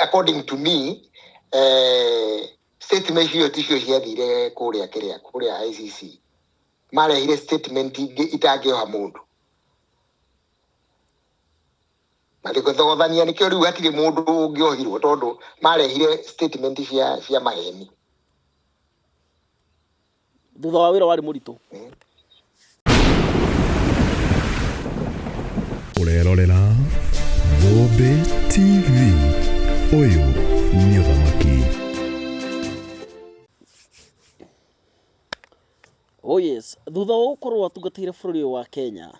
according to me, statement hiyo tisho ciathire kuria ICC marehire statement itangioha mundu mariko thogothania nikio riu hatire mundu ungiohirwo tondu marehire statement cia maheni thutha wa wira wari muritu. Urerorera Bobe TV, uyu ni uthamaki. Oh yes, thutha wa gukorwo atungatire bururi wa Kenya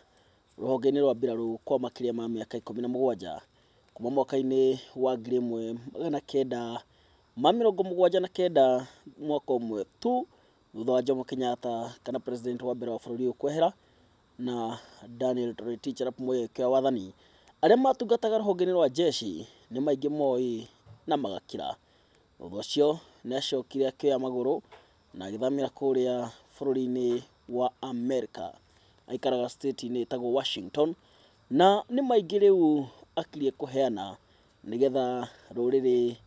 ruhonge-ini rwa mbiraru kwa makiria ma miaka 17 kuma mwaka-ini wa 1979 mwaka umwe tu thutha wa Jomo Kenyatta kana president wa mbere wa bururi uyu kwehera na Daniel Toroitich arap Moi kwa wathani, aria matungataga ruhonge-ini rwa jeshi ni maingi moi na magakira. Thutha ucio ni acokire akioya maguru na agithamira kuria bururi-ini wa America, aikaraga state-ini itagwo Washington, na ni maingi riu akirie kuheana nigetha ruriri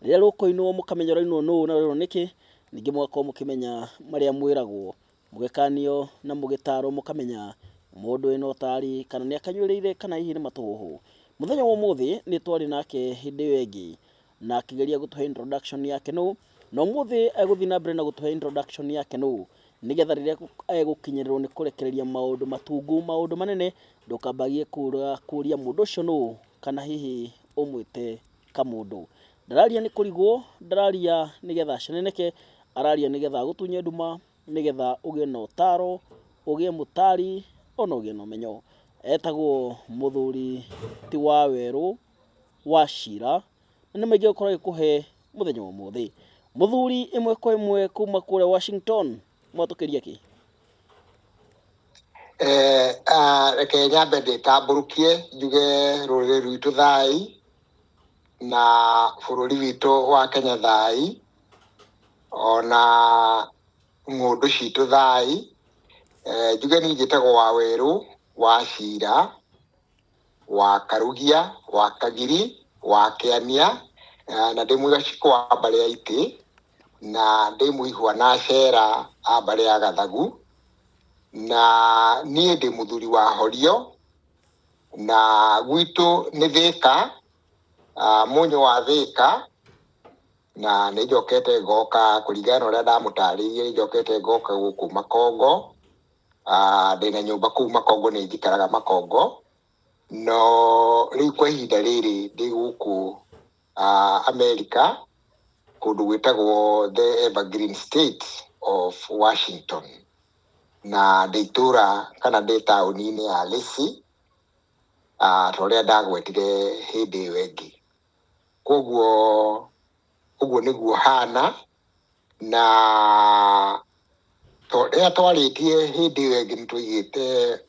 riria rukoinwo mukamenya rainwo no na rero niki ningi mwako mukimenya maria mwiragwo mugekanio na mugitaro mukamenya mundu ino tari kana ni akanyuirire kana hihi ni matuhu. Muthenya wa muthi ni twari nake hindi wengi na akigeria gutuhe introduction yake no muthi eguthi na mbere na gutuhe introduction yake no nigetha riria egukinyirirwo ni kurekereria maundu matungu maundu manene ndukambagie kuria mundu ucio no kana hihi umwite kamundu. Ndararia ni kurigwo, ndararia nigetha ceneneke, araria nigetha gutunye nduma, nigetha ugie na utaro, ugie mutari, ona ugie na umenyo. Etagwo muthuri ti wa Weru wa Shira, na ni maingi ukorwo ikuhe muthenya wa muthi. Muthuri imwe kwa imwe kuma kure Washington, mwatukiria ki? Reke nyambe nditamburukie njuge ruriri rwitu thai na bururi witu wa Kenya thai, ona ng'undu citu thai. Njuge ni njitagwo wa Weru wa Shira, wa Karugia, wa Kagiri, wa Kiania, na ndi mwigaciko wa mbare ya Iti, na ndi mwihwa na cera a mbare ya Gathagu, na nie ndi muthuri wa Horio, na gwitu ni Thika, munyo wa Thika, na ni njokete ngoka kuringana na uria ndamutaririe, ni njokete ngoka guku Makongo. Ndina nyumba kuu Makongo, ni njikaraga Makongo, no riu kwa ihinda riri ndi guku America kundu gwitagwo the Evergreen State of Washington, na nditura kana ndi tauni-ini ya Lisi toria ndagwetire hindi iyo ingi. Koguo niguo hana, na toria twaritie hindi iyo ingi nitwigite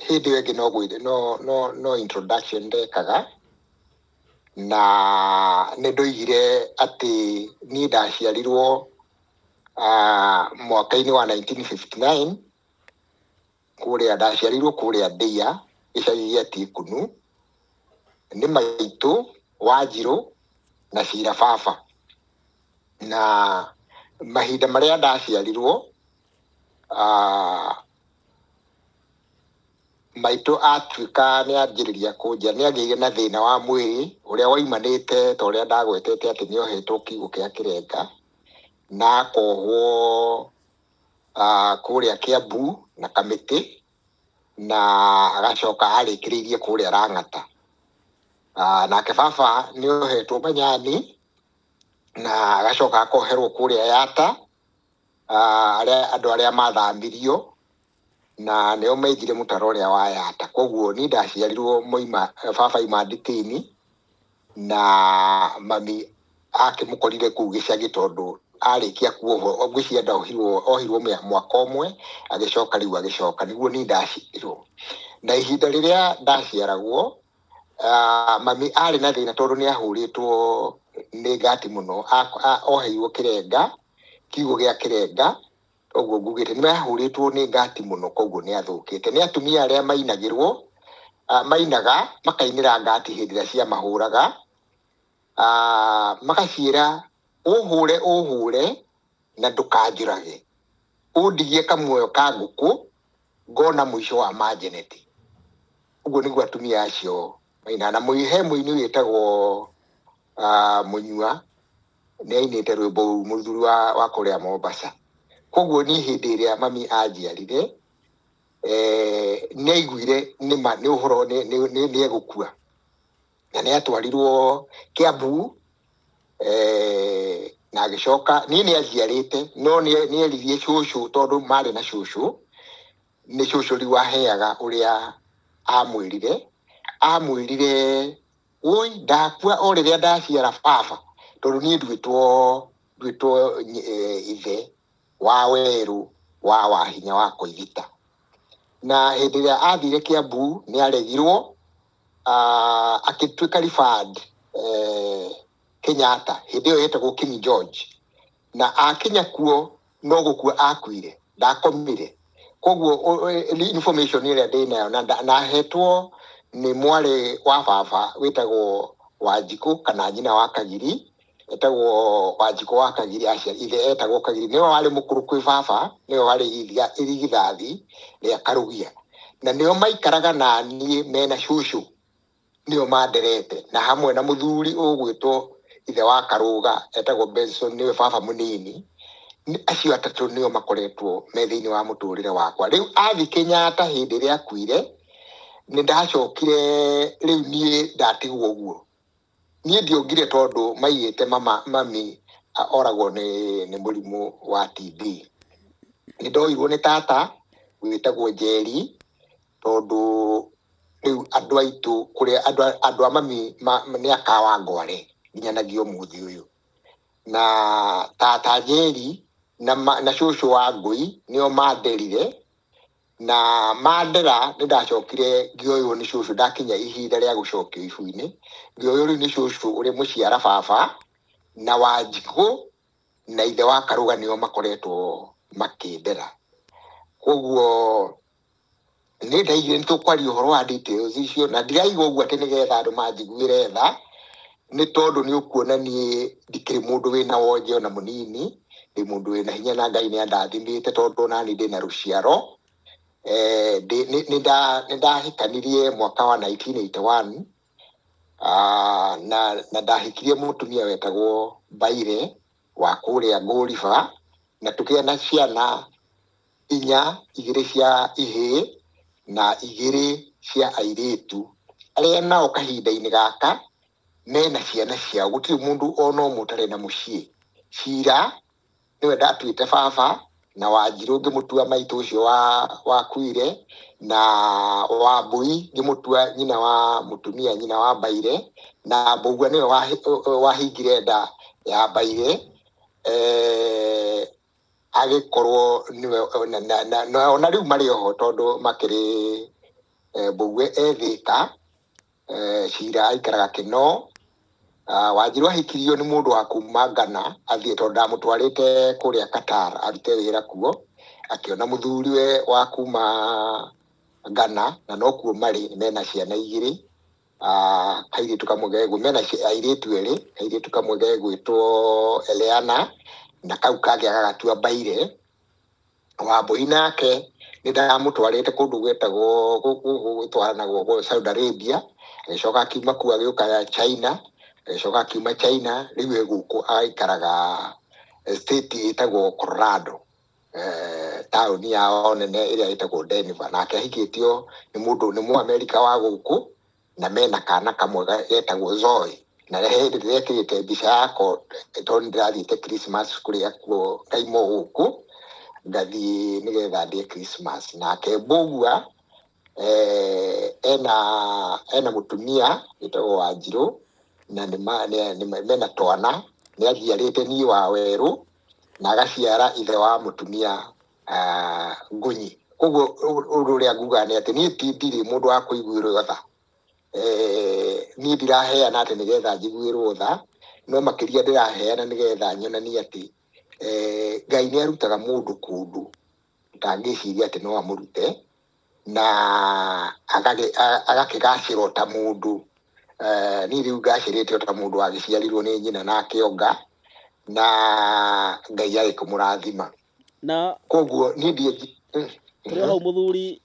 hindi iyo ingi no introduction ndekaga, na nindoigire ati ni ndaciarirwo mwaka-ini wa 1959 kuria ndaciarirwo kuria Ndia gicagi gia Tikunu, ni maitu Wanjiru na Shira baba. Na mahinda maria ndaciarirwo maitu atuika ni anjiriria kunja, ni agiire na thina wa mwiri uria waimanite ta uria ndagwetete ati ni ohetwo kiugo kia Kirenga na akohwo kuria Kiambu na Kamiti, na agacoka arikiriirie kuria Rang'ata. Nake baba ni ohetwo Manyani na agacoka akoherwo kuria Yata, andu aria mathamirio na nio maigire mutaro uria wa Yata. Koguo ni ndaciarirwo baba ima nditini, na mami akimukorire kuu gicagi tondu arikia kuohwo ngwicienda ohirwo mwaka umwe agicoka riu agicoka. Niguo ni ndaciarirwo, na ihinda riria ndaciaragwo mami ari na thina tondu ni ahuritwo ni ngati muno, oheirwo Kirenga, kiugo gia Kirenga. Koguo ngugite ni ahuritwo ni ngati muno, koguo ni athukite. Ni atumia aria mainagirwo mainaga makainira ngati hindi iria cia mahuraga, magacira uhure na ndukanjurage undigie kamuoyo ka nguku ngona mwisho wa majeneti. Uguo niguo atumia acio maina na muihe muini witagwo Munyua ni ainite rwimbo muthuri wa kuria Mombasa. Koguo ni hindi iria mami anjiarire ni aiguire ni uhoro ni egukua na ni atwarirwo Kiambu na agicoka ni ajiarite no ni erithie cucu tondu mari na cucu ni cucu riu aheaga uria amwirire oi ndakua o riria ndaciara baba tondu ni ndwitwo ithe wa Weru wa Wahinya wa Koigita. Na hindi iria athire Kiambu ni aregirwo akituika referred Kenyatta hindi iyo yetagwo King George na akinya kuo no gukua akuire ndakomire. Koguo information iria ndinayo na hetwo ni mwari wa baba witagwo Wanjiku kana nyina wa Kagiri etagwo Wanjiku wa Kagiri acia ithe etagwo Kagiri niwe wari mukuru kwi baba niwe wari irigithathi ria Karugia na niyo maikaraga na nie mena cucu niyo manderete na hamwe na muthuri ugwitwo ithe wa Karuga etagwo Benson niwe baba munini. Acio atatu niyo makoretwo methiini wa muturire wakwa. Riu athi Kenyatta hindi ria akuire ni ndacokire riu nie ndatigwo guo nie ndiongire tondu maiyite mami oragwo ni murimu wa TB. Ni ndoirwo ni tata witagwo Njeri tondu riu andu aitu kuria andu a mami ni akawa ngware nginyanagia umuthi uyu na tata Njeri na cucu wa Ngui nio manderire na mandera ni ndacokire ngioywo ni cucu ndakinya ihinda ria gucokio ibu-ini. Ngioywo ni cucu uri muciara baba na Wanjiku na ithe wa Karuga nio makoretwo makindera. Koguo ni ndaigire nitukwari uhoro wa details icio na ndiraigwa uguo ati nigetha andu manjiguire tha ni tondu ni ukuona ni ndikiri mundu wina wonje ona munini ndi mundu wina hinya na Ngai ni andathimite tondu nani ndina ruciaro ni ndahikanirie mwaka wa 1981 na ndahikirie mutumia wetagwo Baire wa kuria Nguriba na tukia na ciana igiri cia ihi na igiri cia airitu aria nao kahinda-ini gaka mena ciana ciao gutiri mundu ono mutare na mucii. Cira niwe ndatuite baba na Wanjiru ngimutua maitu ucio wa kuire na Wambui ngimutua nyina wa mutumia nyina wa Baire na Mbugua niwe wahingire nda ya Baire agikorwo niwe na riu mari oho tondu makiri Mbugua ethika Cira aikaraga Kino. Wanjiru ahikirio ni mundu wa kuma Ghana athie tondu ndamutwarite kuria Qatar arute wira kuo akiona muthuriwe wa kuma Ghana na no kuo mari mena ciana igiri kairitu kamwe gegwe mena airitu eri kairitu kamwe gegwitwo Eliana na kau kage agagatua Baire. Wambui nake ni ndamutwarite kundu gwetagwo gwitwaranagwo Saudi Arabia agicoka akiuma kuo agiuka China agicoka akiuma China riu eguku aikaraga state itagwo Colorado town yao nene iria itagwo Denver na akihikitio ni mundu ni Mu-America wa guku na mena kana kamwe getagwo Zoe na hindi ndekirite mbica yako tondu ndirathiite Christmas kuria kuo kaimo guku ngathi nigetha ndie Christmas nake Mbugua ena mutumia witagwo Wanjiru na ni mena twana ni ajiarite ni wa Weru na agaciara ithe wa mutumia Ngunyi. Koguo undu ria nguga ni ati ni ndiri mundu wa kuiguirwo tha ni ndiraheana ati nigetha njiguirwo tha no makiria ndiraheana nigetha nyonanie ati Ngai ni arutaga mundu kundu utangiciria ati no amurute na agakigacira ta mundu ni riu ngacirite ta mundu agiciarirwo ni nyina na akionga na Ngai agikũmũrathima na koguo ni ndie tũrĩ hau mũthuri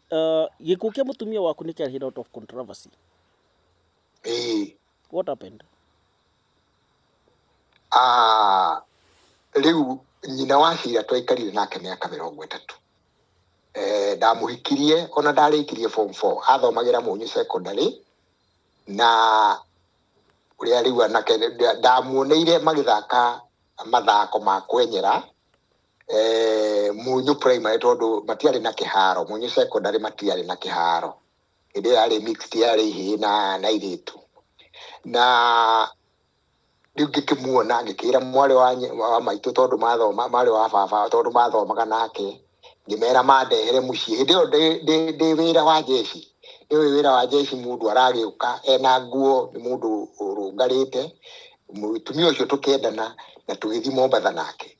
gĩkuũ kĩa mũtumia waku nĩ kĩarĩ out of controversy. What happened? Riu nyina wa Ciira twaikarire nake mĩaka 30. Ndamũhikirie ona ndarĩkirie form 4 athomagira Mũnyu secondary na uria riu anake ndamuoneire magithaka mathako ma kwenyera Mũnyu primary tondu matiarĩ na kĩharo. Mũnyu secondary matiarĩ na kĩharo, ĩndĩ yarĩ mixed, yarĩ ihĩĩ na iritu. Na riu ngĩkĩmuona ngĩkĩra mwarĩ wa maitũ tondu mathoma marĩ wa baba tondu mathomaga nake, ngĩmera mandehere mũciĩ. Hĩndĩ ĩyo ndĩ wĩra wa jeshi, wĩra wa jeshi mũndũ aragĩũka ena nguo, nĩ mũndũ ũrũngarĩte. Mũtumia ũcio tũkendana na tũgĩthiĩ Mombatha nake,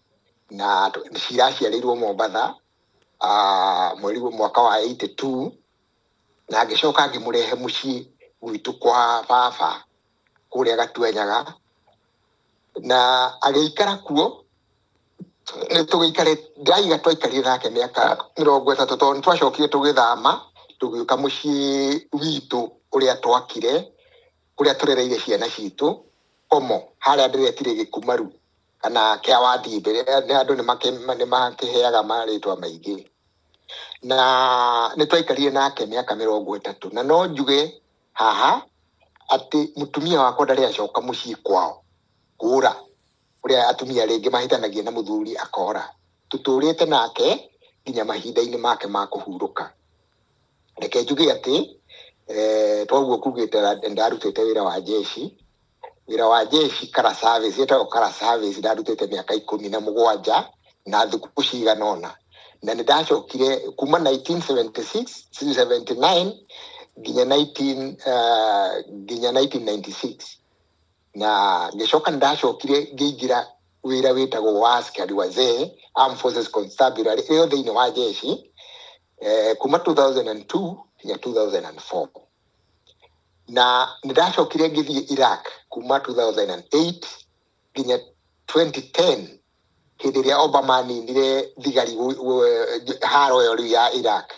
na ciraciarĩirwo Mombatha mwaka wa 82, na ngĩcoka ngĩmũrehe mũciĩ gwitũ kwa baba kũrĩa Gatuenyaga, na agĩikara kuo. Ndaiga twaikarire nake mĩaka 30 tondu twacokire tũgĩthama tũgĩũka mũciĩ witũ ũrĩa twakire, kũrĩa tũrereire ciana citũ Omo, harĩa ndĩretire Gĩkumaru kana kĩa Wandimbe. Andũ nĩ makĩheaga marĩtwa maingĩ, na nĩ twaikarire nake mĩaka 30. Na no njuge haha atĩ mũtumia wakwa ndarĩ acoka mũciĩ kwao kũra ũrĩa atumia rĩngĩ mahitanagia na mũthuri akora. Tũtũrĩte nake nginya mahinda-inĩ make ma kũhurũka. Reke njuge atĩ twaguo kugĩte ndarutĩte wĩra wa jeshi kara service, ĩtagwo kara service. Ndarutĩte mĩaka 17 na thukuru cigana ũna, na nĩ ndacokire kuma 1976 79 nginya 1996, na ngĩcoka ndacokire ngĩingira wĩra wĩtagwo wa askari wazee, Armed Forces Constabulary, ĩyo thĩinĩ wa jeshi kuma 2002 nginya 2004, na nĩ ndacokire ngĩthiĩ Iraq kuma 2008 nginya 2010, hĩndĩ ĩrĩa Obama aninire thigari haro ĩyo rĩu ya Iraq.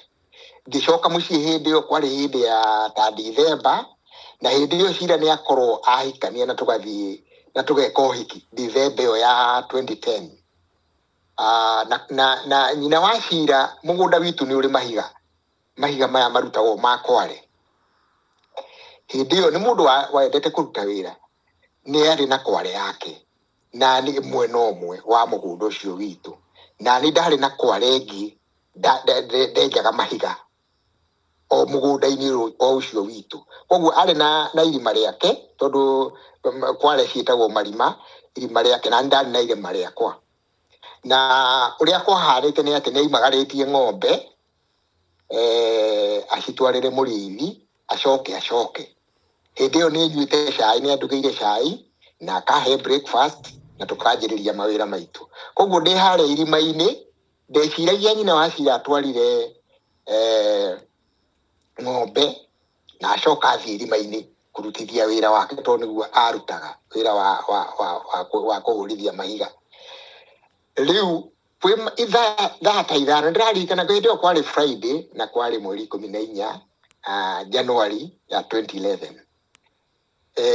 Ngĩcoka mũciĩ hĩndĩ ĩyo, kwarĩ hĩndĩ ya ta December, na hĩndĩ ĩyo Ciira nĩ akorwo ahikania na tũgathiĩ na tũgeka ũhiki December ĩyo ya 2010. Na nyina wa Ciira, mũgũnda witũ nĩ ũrĩ mahiga maya marutagwo ma Kware. Hĩndĩ ĩyo nĩ mũndũ wendete kũruta wĩra, nĩ arĩ na Kware yake, na nĩ mwena ũmwe wa mũgũnda ũcio witũ, na nĩ ndarĩ na Kware ĩngĩ ndenjaga mahiga o mũgũnda-inĩ o ũcio witũ. Koguo arĩ na irima rĩake, tondũ Kware ciĩtagwo marima, irima rĩake, na ndarĩ na irima rĩakwa. Na ũrĩa kwahanĩte nĩ atĩ nĩ aimagarĩtie ng'ombe acitwarĩre mũrĩithi acoke. Hĩndĩ ĩyo nĩ nyuĩte cai, nĩ andugĩire cai na akahe breakfast na tũkanjĩrĩria mawĩra maitũ. Koguo ndĩ harĩa irima-inĩ ndeciragia nyina wa Ciira atwarire ng'ombe na acoka athiĩ irima-inĩ kũrutithia wĩra wake, tondũ nĩguo arutaga wĩra wa kũhũrithia mahiga. Rĩu thaa ta ithano ndĩraririkana hĩndĩ ĩyo kwarĩ Friday na kwarĩ mweri 14 January ya 2011.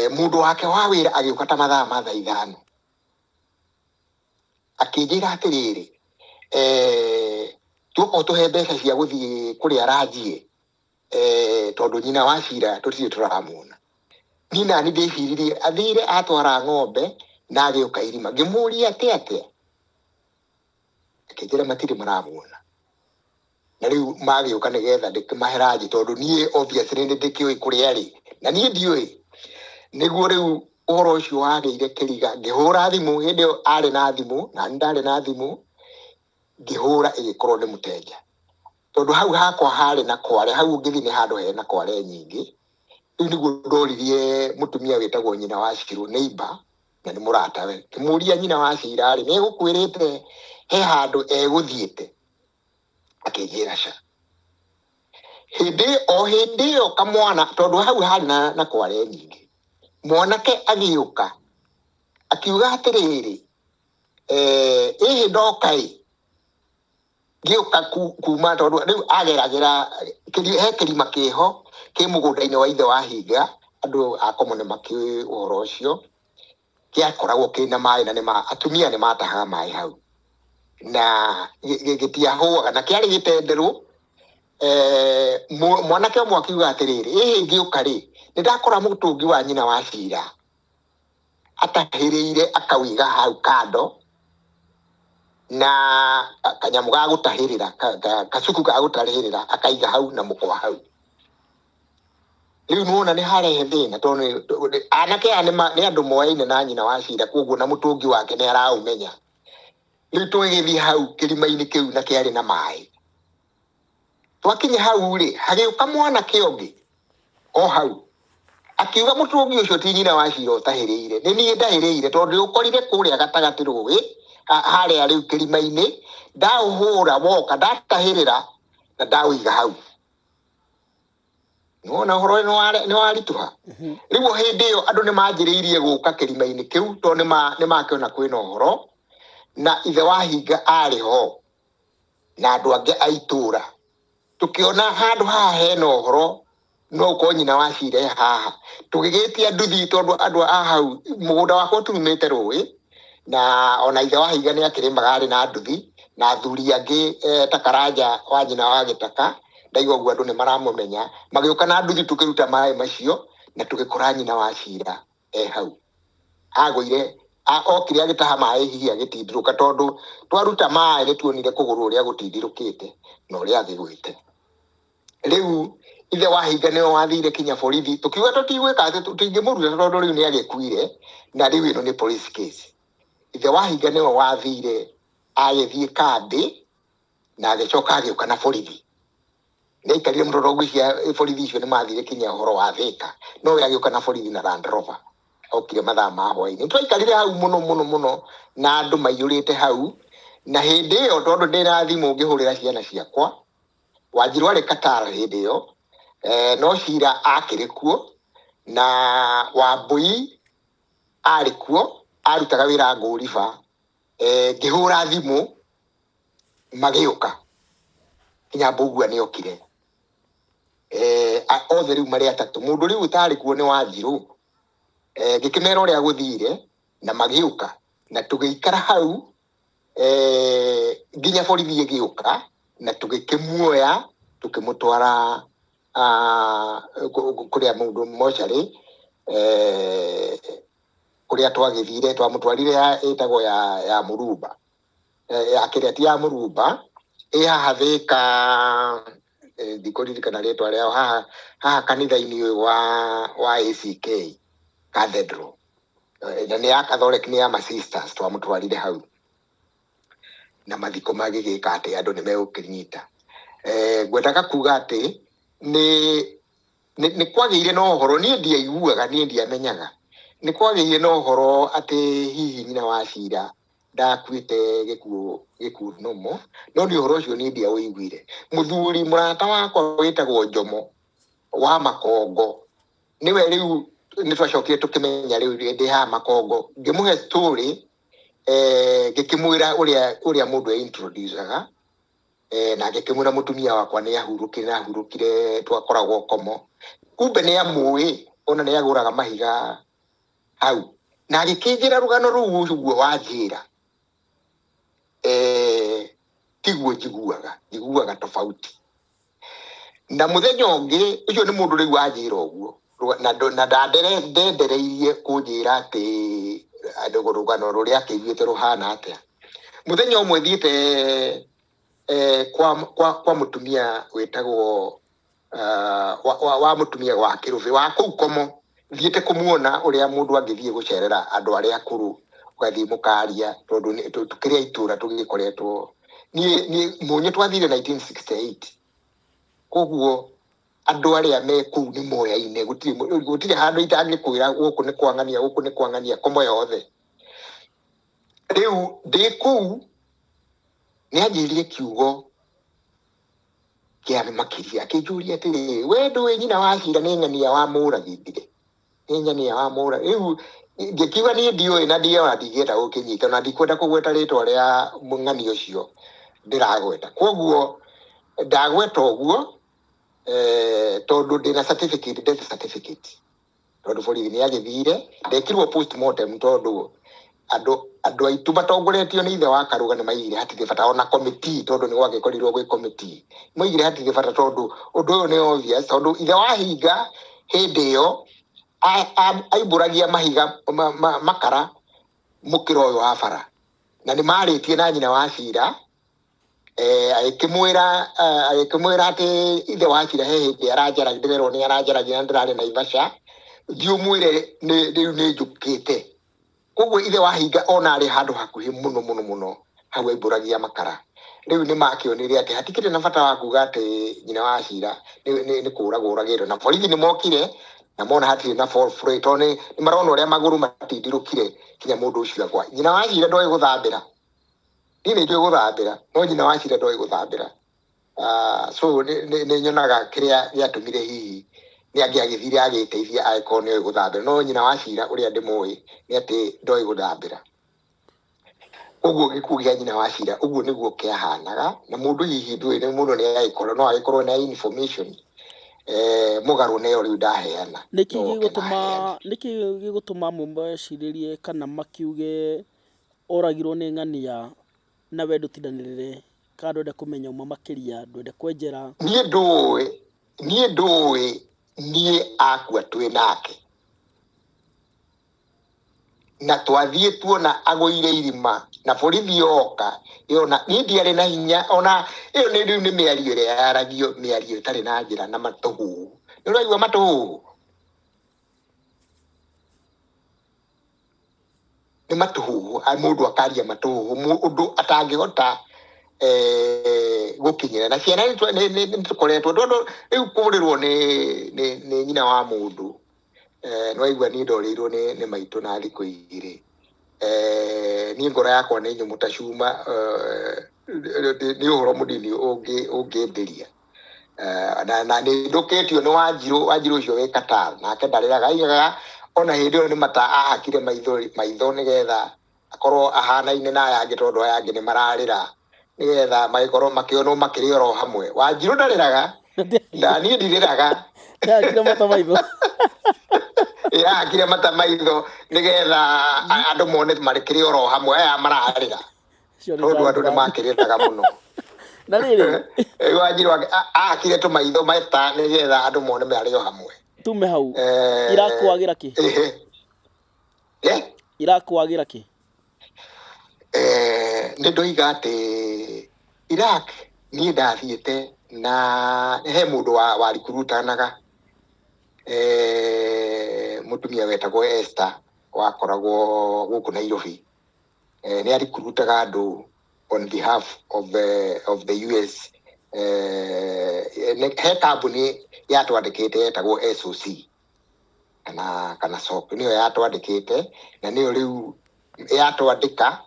Mũndũ wake wa wĩra agĩũka ta mathaa ma thaa ithano akĩnjĩra atĩrĩrĩ, tũkorwo tũhe mbeca cia gũthiĩ kũrĩa ranjie, tondũ nyina wa Ciira tũtirĩ tũramuona. Niĩ nani ndĩciririe athire atwara ng'ombe na agĩũka irima. Ngĩmũria atĩa, akĩnjĩra matirĩ maramuona. Na rĩu magĩũka nĩgetha ndĩkĩmahe ranji, tondũ niĩ obviously nĩ ndĩkĩũĩ kũrĩa arĩ na niĩ ndiũĩ. Nĩguo rĩu ũhoro ũcio wagĩire kĩriga, ngĩhũra thimũ. Hĩndĩ ĩyo arĩ na thimũ na ndarĩ na thimũ, ngĩhũra ĩgĩkorwo nĩ mũteja, tondũ hau hakwa harĩ na Kware, hau ũngĩthiĩ nĩ handũ hena Kware nyingĩ. Rĩu nĩguo ndoririe mũtumia wĩtagwo nyina wa Ciira, neighbor, na nĩ mũratawe. Ngĩmũria nyina wa Ciira rĩ, nĩ egũkwĩrĩte he handũ egũthiĩte? Akĩnjĩra ca. Hĩndĩ ĩyo kamwana, tondũ hau harĩ na Kware nyingĩ, mwanake agiuka akiuga atiriri ndokai giuka kuma tondu riu ageragira he kirima kiho ki mugunda-ini wa ithe wa Hinga andu a komone maki uhoro ucio giakoragwo kina mai na nima atumia ni matahaga mai hau na gitiahuaga na kiari gitenderwo mwanake umwe akiuga atiriri giuka ri ndakora mutungi wa nyina wa Cira atahiriire akawiga hau kando na kanyamu ga gutahirira kacuku ga gutahirira akaiga hau na mukwa hau riu nuona ni harehe thina tondu anake aya ni andu moyaine na nyina wa Cira koguo na mutungi wake ni araumenya riu twigithie hau kirima-ini kiu na kiari na mai twakinya hau ri hagiuka mwanake ungi o hau akiuga mutungi ucio ti nyina wa Cira utahiriire ni nie ndahiriire tondu ukorire kuria gatagati ruwi haria riu kirima-ini ndauhura woka ndatahirira na ndawiga hau nuona horo ni warituha riu hindi iyo andu ni manjiriirie guka kirima-ini kiu tondu ni makiona kwina horo na ithe wa Hinga ariho na andu angi a itura tukiona handu haha hena horo no ko nyina wa Cira haha tugigitia nduthi tondu andu a hau mugunda wakwa turumite ruwi na ona ithe wa Hinga ni akirimaga ari na nduthi na athuri angi ta Karanja wa nyina wa Gitaka ndaigua guo andu ni maramumenya magiuka na nduthi tukiruta mai macio na tugikora nyina wa Cira hau agwire okire agitaha mai hihi agitindiruka tondu twaruta mai ni tuonire kuguru uria gutindirukite na uria athigwite riu ithe wa Hinga ni wathire kinya borithi tukiuga tutigwika ati tutingimuruta tondu riu ni agikuire na riu ino ni police case ithe wa Hinga ni wathire agithie kambi na agicoka agiuka na borithi ni ikarire mutorongo cia borithi icio ni mathire kinya horo wa Thika no we agiuka na borithi na Land Rover okire mathaa ma hwaini twaikarire hau muno na andu maiyurite hau na hindi iyo tondu ndina thimu ngihurira ciana ciakwa Wanjiru ari Katara hindi iyo no Cira akiri kuo na Wambui ari kuo arutaga wira Nguriba ngihura thimu magiuka kinya Mbugua ni okire othe riu mari atatu mundu riu utari kuo ni Wanjiru ngikimera uria guthire na magiuka na tugiikara hau nginya borithi igiuka na tugikimuoya tukimutwara kuria mundu mochari kuria twagithire twamutwarire itagwo ya Murumba ya kireti ya Murumba haha Thika ndikuririkana ritwa riao haha kanitha-ini wa ACK Cathedral na ni ya Catholic ni ya Sisters twamutwarire hau na mathiko magigika ati andu ni megukinyita ngwendaga kuga ati ni kwagiire no horo ni ndiaiguaga ni ndiamenyaga ni kwagiire no horo ati hihi nyina wa Cira ndakuite gikuo nomo no ni horo ucio ni ndiawiguire muthuri murata wakwa witagwo Njomo wa Makongo niwe riu ni twacokire tukimenya riu ndi ha Makongo ngimuhe story ngikimwira uria mundu introduceaga na ngikimwira mutumia wakwa ni ahurukire twakoragwo komo kumbe ni amui ona ni aguraga mahiga hau na gikinjira rugano ruu guo wanjira tiguo njiguaga tofauti na muthenya ungi ucio ni mundu riu wanjira uguo na ndendereirie kunjira ati andu rugano ruria akiguite ruhana atia muthenya umwe thiite kwa mutumia wetagwo wa mutumia wa Kirubi wa kuu komo thiite kumuona uria mundu angithie gucerera andu aria akuru ugathie mukaria tondu tukiria itura tugikoretwo ni munye twathire 1968 koguo andu aria me kuu ni moya-ine gutire handu itangikwira guku ni kwangania komo yothe riu ndi kuu ni anjirire kiugo kia makiria akinjuria atiri we ndu nyina wa Cira ni ng'ania wa muragithire nĩnyonia wa mũra rĩu ngĩkiuga niĩ ndiũĩ na ndiona ndingĩenda gũkĩnyita na ndikwenda kũgweta rĩtwa rĩa mũng'ani ũcio ndĩragweta koguo ndagweta ũguo tondũ ndĩna certificate death certificate tondũ borithi nĩagĩthire ndekirwo postmortem tondũ andũ aitũ matongoretio nĩ ithe wa Karũga nĩmaigire hatirĩ bata ona committee tondũ nĩ gwagĩkorirwo gwĩ committee moigire hatirĩ bata tondũ ũndũ ũyũ nĩ obvious tondũ ithe wa Hinga hĩndĩ ĩyo aimbũragia mahiga makara mũkĩra ũyũ wa bara na nĩ marĩtie na nyina wa Cira agĩkĩmwĩra atĩ ithe wa Cira he hĩndĩ aranjaragia ndĩrerwo nĩ aranjaragia na ndĩrarĩ Naivasha ndiũmwĩre rĩu nĩ njũkĩte koguo ithe wa Hinga ona arĩ handũ hakuhĩ mũno hau aimbũragia makara rĩu nĩ makĩonire atĩ hatikĩrĩ na bata wa kuga atĩ nyina wa Cira nĩ kũragwo ũragĩrwo na borithi nĩ mokire na mona hatirĩ na fall free tondũ nĩ marona ũrĩa magũrũ matindirũkire kinya mũndũ ũcio akwa nyina wa Cira ndoĩ gũthambĩra niĩ nĩ njũĩ gũthambĩra no nyina wa Cira ndoĩ gũthambĩra so nĩ nyonaga kĩrĩa gĩatũmire hihi nĩ angĩagĩthire agĩteithia agĩkorwo nĩoĩ gũthambĩra no nyina wa Cira ũrĩa ndĩmũĩ nĩ atĩ ndoĩ gũthambĩra ũguo gĩkuũ gĩa nyina wa Cira ũguo nĩguo kĩahanaga na mũndũ hihi ndũĩ nĩ mũndũ nĩ agĩkorwo no agĩkorwo na information mũgarũ nĩyo rĩu ndaheana nĩkĩ gĩgũtũma mwĩcirĩrie kana makiuge oragirwo nĩ ng'ania na we ndũtindanĩrĩre kana ndwende kũmenya uma makĩria ndwende kwenjera niĩ ndũĩ niĩ akua twĩ nake na twathiĩ tuona agũire irima na borithi yoka yona niĩ ndiarĩ na hinya ona ĩyo nĩ rĩu nĩ mĩario ĩrĩa yaragio mĩario ĩtarĩ na njĩra na matũhũ nĩ ũraigua matũhũ nĩ matũhũ mũndũ akaria matũhũ ũndũ atangĩhota gũkinyĩra na ciana nĩ tũkoretwo rĩu kũrĩrwo nĩ nyina wa mũndũ nĩwaigua niĩ ndorĩirwo nĩ maitũ na thikũ igĩrĩ niĩ ngoro yakwa nĩ nyũmũ ta cuma nĩ ũhoro mũnini ũngĩndĩria na nĩ ndũkĩtio nĩ Wanjirũ ũcio wĩ Qatar nake ndarĩraga aigaga ona hĩndĩ ĩyo nĩ mata ahakire maitho nĩgetha akorwo ahanaine na aya angĩ tondũ aya angĩ nĩ mararĩra nĩgetha magĩkorwo makĩonwo makĩrĩ oro hamwe Wanjirũ ndarĩraga na niĩ ndirĩraga akire mata maitho akire mata maitho nĩgetha andũ mone marĩkĩrĩ oro hamwe aya mararĩra tondũ andũ nĩ makĩrĩraga mũno na rĩrĩ Wanjirũ akire tũmaitho mata nĩgetha andũ mone marĩ o hamwe tume hau irakwagĩra kĩ irakwagĩra kĩ nĩ ndoiga atĩ Iraq niĩ ndathiĩte na he mũndũ warikurutanaga mũtumia wetagwo Esther wakoragwo gũkũ Nairobi nĩ arikurutaga andũ on behalf of the US he kambuni yatwandĩkĩte yetagwo SOC kana SOC nĩyo yatwandĩkĩte na nĩyo rĩu yatwandĩka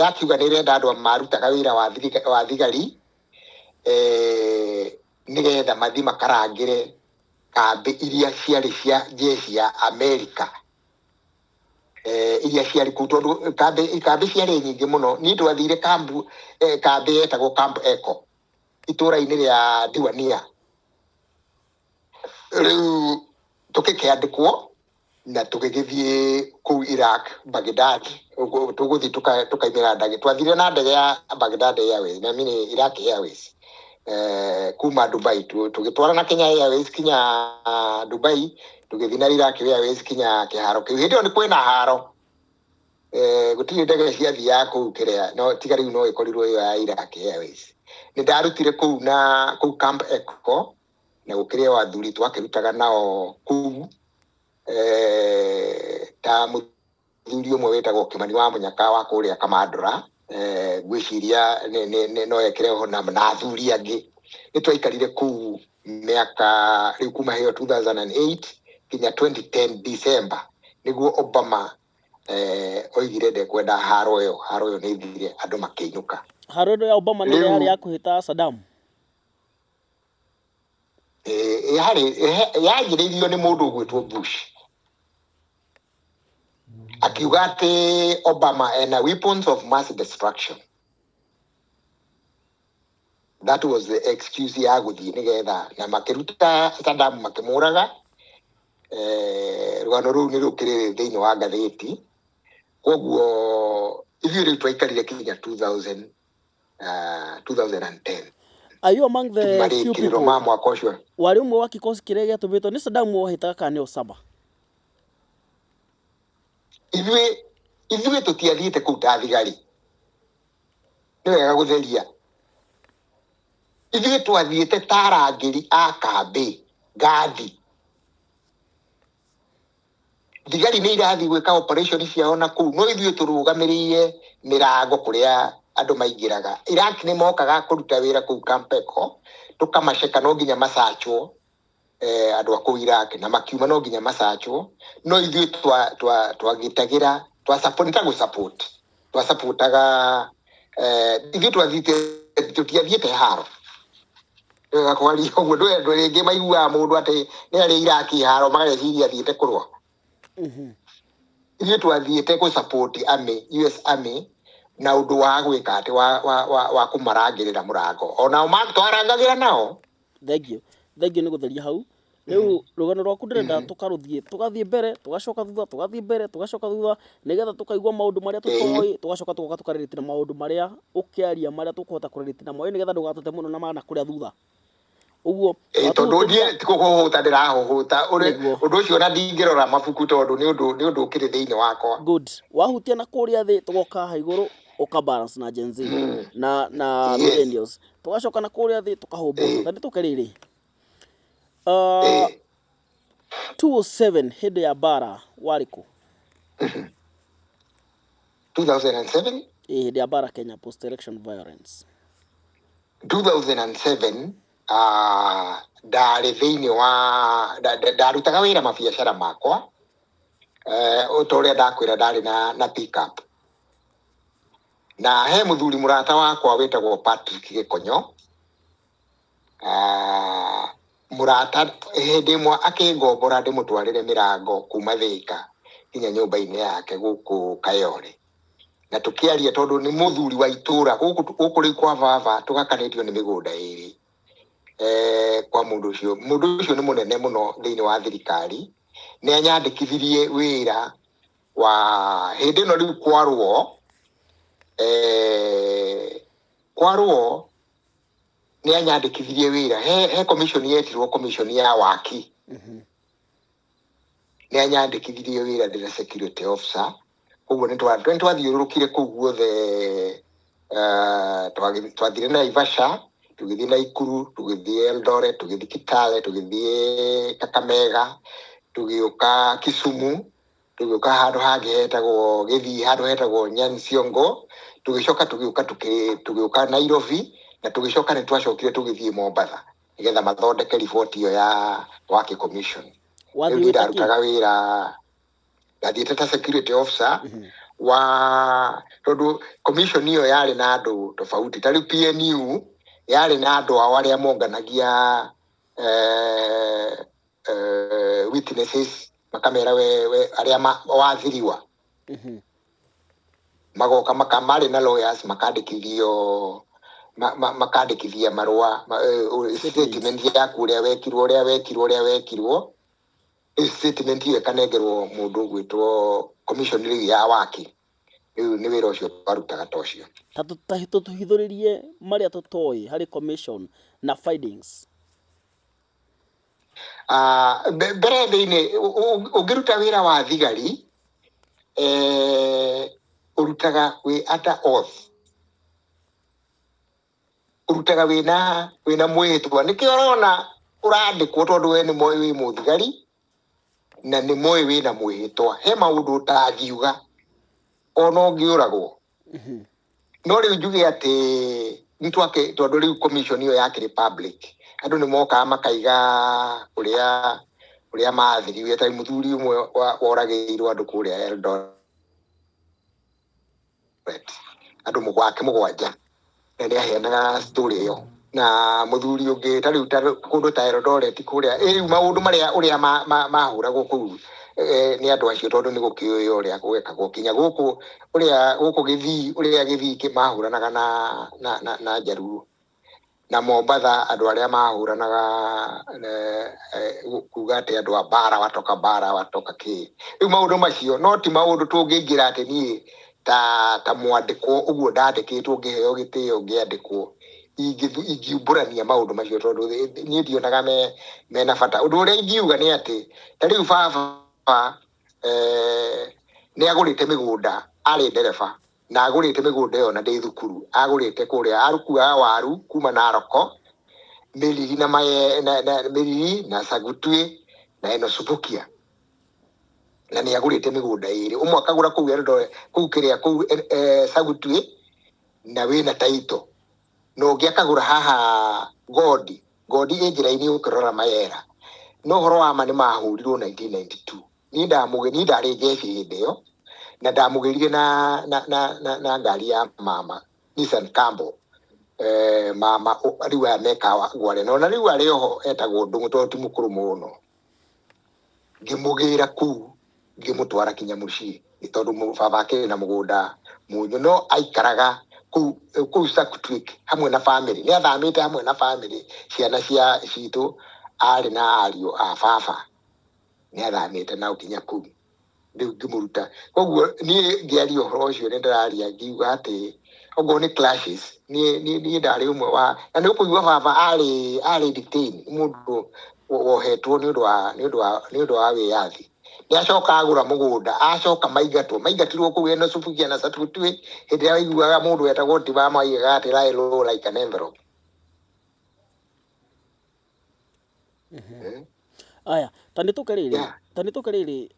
yakiuga nĩ ĩrenda andũ marutaga wĩra wa thigari nĩgetha mathi makarangĩre kambĩ iria ciarĩ cia jeshi ya Amerika iria ciarĩ kũu tondũ kambĩ ciarĩ nyingĩ mũno niĩ twathire kambĩ yetagwo Camp Echo itũũra-inĩ rĩa Diwania rĩu tũgĩkĩandĩkwo na tũgĩgĩthiĩ kũu Iraq Baghdad tũgũthiĩ tũkaimĩra ndege twathire na ndege ya Baghdad Airways na mini Iraq Airways kuma Dubai tũgĩtwara na Kenya Airways kinya Dubai tũgĩthiĩ na Iraq Airways kinya kĩharo kĩu hĩndĩ ĩyo nĩ kwĩna haro gũtirĩ ndege ciathiaga kũu kĩrĩa no tiga rĩu no ĩkorirwo ĩyo ya Iraq Airways nĩ ndarutire kũu Camp Echo na gũkĩrĩ o athuri twakĩrutaga nao kũu ta mũthuri ũmwe wĩtagwo Kĩmani wa Mũnyaka wa kũrĩa Kamandora gwĩciria no ekĩre ho na athuri angĩ nĩ twaikarire kũu mĩaka rĩu kuma hĩyo 2008 kinya 2010 December nĩguo Obama oigire ndekwenda haro ĩyo nĩ ithire andũ makĩinũka haro ĩyo ya Obama nĩ yarĩ ya kũhĩta Saddam yanjĩrĩirio nĩ mũndũ ũgwĩtwo Bush akiuga ati Obama ena weapons of mass destruction. That was the excuse ya guthii nigetha na makiruta Saddam makimuraga rwano ruu ni rukire thiini wa ngatheti koguo ithuĩ rĩu twaikarire kinya 2010. Are you among the few people mwaka ũcio wari umwe wa kikosi kiria giatũmĩtwo nĩ Saddam wohĩtaga kana nĩ Osama? ithuĩ tũtiathiĩte kũu ta thigari, nĩ wega gũtheria. Ithuĩ twathiĩte ta arangĩri a kambĩ ngathi. Thigari nĩ irathiĩ gwĩka operation ciao na kũu, no ithuĩ tũrũgamĩrĩire mĩrango kũrĩa andũ maingĩraga. Iraq nĩ mokaga kũruta wĩra kũu Campeko, tũkamaceka no nginya macachwo andũ a kũu Iraq, na makiuma no nginya macachwo. No ithuĩ twagĩtagĩra twasupportaga ithuĩ tũtiathiĩte haro. Kwari ũguo ndũ rĩngĩ maiguaga mũndũ atĩ nĩ arĩ Iraq haro mageciria athiĩte kũrũa. Ithuĩ twathiĩte gũsupport US Army na ũndũ wa gwĩka atĩ wa kũmarangĩrĩra mũrango. Onao twarangagĩra nao. Thank you nĩ gũtheria hau. Rĩu rũgano rwaku ndĩrenda tũgathiĩ mbere tũgacoka thutha, tũgathiĩ mbere tũgacoka thutha, nĩgetha tũkaigua maũndũ marĩa tũtoĩ, tũgacoka tũgoka tũkarĩrĩti na maũndũ marĩa ũkĩaria marĩa tũkũhota kũrĩrĩti namo, nĩgetha ndũgatũte mũno na maana kũrĩa thutha. Ũguo tondũ ndiĩ ti kũhũhũta ndĩrahũhũta ũndũ ũcio na ndingĩrora mabuku tondũ nĩ ũndũ ũkĩrĩ thĩinĩ wakwa. Good. Wahutia na kũrĩa thĩ tũgoka ha igũrũ ũkabalance na Gen Z na millennials. Tũgacoka na kũrĩa thĩ tũkahũmbũka nĩ tũkerĩrĩ. 2007 hĩndĩ ya bara warĩ kũ? 2007 hĩndĩ ya bara Kenya post election violence. 2007 ndarĩ thĩinĩ wa ndarutaga wĩra mabiacara makwa ta ũrĩa ndakwĩra ndarĩ na pick up, na he mũthuri mũrata wakwa wĩtagwo Patrick Gĩkonyo. Mũrata hĩndĩ ĩmwe akĩngombora ndĩmũtwarĩre mĩrango kuma Thĩka nginya nyũmba-inĩ yake gũkũ Kayole, na tũkĩaria tondũ nĩ mũthuri wa itũũra gũkũ rĩu kwa baba tũgakanĩtio nĩ mĩgũnda ĩrĩ. Kwa mũndũ ũcio nĩ mũnene mũno thĩinĩ wa thirikari, nĩ anyandĩkithirie wĩra wa hĩndĩ ĩno rĩu kwarwo nĩ anyandĩkithirie wĩra he commission yetirwo commission ya waki. Nĩ anyandĩkithirie wĩra ndĩra security officer. Ũguo nĩ twathiũrũrũkire kũu guothe, twathire Naivasha, tũgĩthiĩ Naikuru, tũgĩthiĩ Eldoret, tũgĩthiĩ Kitale, tũgĩthiĩ Kakamega, tũgĩũka Kisumu, tũgĩũka handũ hangĩ hetagwo Gĩthii, handũ hetagwo Nyansiongo, tũgĩcoka tũgĩũka Nairobi, na tũgĩcoka nĩ twacokire tũgĩthiĩ Mombasa nĩgetha mathondeke riboti ĩyo ya waki commission. Rĩu ndarutaga wĩra ndathiĩte ta security officer wa tondũ commission ĩyo yarĩ na andũ tofauti. Ta rĩu PNU yarĩ na andũ ao arĩa monganagia witnesses, makamera arĩa wathiriwa magoka marĩ na lawyers makandĩkithia marũa statement yaku ũrĩa wekirwo. Statement ĩyo ĩkanengerwo mũndũ ũgwĩtwo commission rĩu ya waki. Rĩu nĩ wĩra ũcio twarutaga ta ũcio. Tũhithũrĩrie marĩa tũtoĩ harĩ commission na findings. Mbere thĩinĩ ũngĩruta wĩra wa thigari ũrutaga wĩ under oath, ũrutaga wĩna mwĩhĩtwa. Nĩkĩo ũrona ũrandĩkwo tondũ we nĩ moĩ wĩ mũthigari na nĩ moĩ wĩna mwĩhĩtwa. He maũndũ ũtangiuga ona ũngĩũragwo. No rĩu njuge atĩ tondũ rĩu commission ĩyo yakĩrĩ public, andũ nĩ mokaga makaiga ũrĩa mathiriwe. Ta mũthuri ũmwe woragĩirwo andũ kũrĩa Eldoret, andũ mũgwanja, na nĩ aheanaga story ĩyo. Na mũthuri ũngĩ ta rĩu kũndũ ta Eldoret kũrĩa rĩu maũndũ marĩa ũrĩa mahũragwo kũu nĩ andũ acio tondũ nĩ gũkĩũĩ ũrĩa gwekagwo kinya gũkũ ũrĩa Gĩthii kĩmahũranaga na Njaruo na Mombatha andũ arĩa mahũranaga kuga atĩ andũ a bara watoka kĩ. Rĩu maũndũ macio no ti maũndũ tũngĩingĩra atĩ niĩ ta mwandĩkwo ũguo ndandĩkĩtwo ngĩheo gĩtĩo ngĩandĩkwo ingiumbũrania maũndũ macio tondũ niĩ ndionaga mena bata. Ũndũ ũrĩa ingiuga nĩ atĩ ta rĩu baba nĩ agũrĩte mĩgũnda arĩ ndereba na agũrĩte mĩgũnda ĩyo na ndĩ thukuru agũrĩte kũrĩa arukuaga waru kuma Naroko Mĩriri na Mĩriri na Sagutue na ĩno Subukia na nĩ agũrĩte mĩgũnda ĩrĩ ũmwe akagũra kũu Sagutue na wĩna taito na ũngĩ akagũra haha Gondi ĩ njĩra-inĩ ũkĩrora Mayera. No ũhoro wa ma nĩ mahũrirwo 1992 niĩ ndarĩ jeshi hĩndĩ ĩyo na ndamũgĩrire na ngari ya mama Nissan Cambo mama rĩu aya mekaga Gware no na rĩu arĩ oho etagwo Ndung'u tondũ ti mũkũrũ mũno. Ngĩmũgĩra kũu ngĩmũtwara kinya mũciĩ nĩ tondũ baba akĩrĩ na mũgũnda Mũnyũ no aikaraga kũu Sagutue hamwe na bamĩrĩ. Nĩ athamĩte hamwe na bamĩrĩ ciana citũ arĩ na ariũ a baba nĩ athamĩte nao kinya kũu rĩu ngĩmũruta. Koguo niĩ ngĩaria ũhoro ũcio nĩ ndĩraria ngiuga atĩ okorwo nĩ clashes niĩ ndarĩ ũmwe wa na nĩ ũkũigua baba arĩ detained mũndũ wohetwo nĩ ũndũ wa wĩyathi. Nĩ acoka agũra mũgũnda acoka maingatirwo kũu ĩno Subukia na Sagutue hĩndĩ ĩrĩa waiguaga mũndũ wetagwo Tibama aigaga atĩ lie low like an envelope. Aya ta nĩ tũke rĩrĩ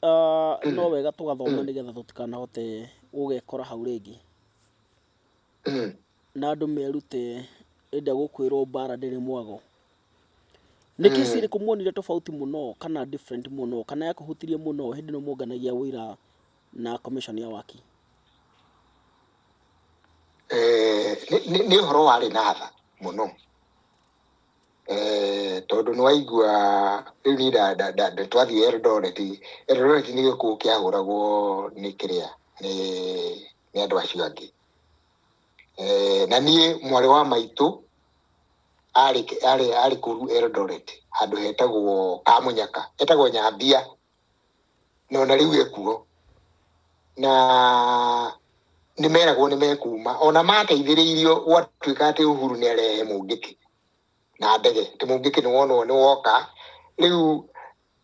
no wega tũgathoma nĩgetha tũtikanahote gũgekora hau rĩngĩ na andũ merute enda gũkwĩrwo mbara ndĩrĩ mwago. Nĩkĩ cirĩkũ muonire tofauti mũno kana different mũno kana yakũhutirie mũno hĩndĩ ĩno muonganagia wĩra na commission ya waki? Nĩ ũhoro warĩ na tha mũno tondũ nĩ waigua rĩu niĩ twathiĩ Eldoret nĩ gĩkuũ kĩahũragwo nĩ andũ acio angĩ na niĩ mwarĩ wa maitũ arĩ kũu Eldoret handũ hetagwo Kamũnyaka hetagwo Nyambia no na rĩu ekuo na nĩ meragwo nĩ mekuma ona mateithĩrĩirio gwatuĩka atĩ Uhuru nĩ arehe mũngĩki na ndege ti mũngĩki nĩ wonwo nĩ woka rĩu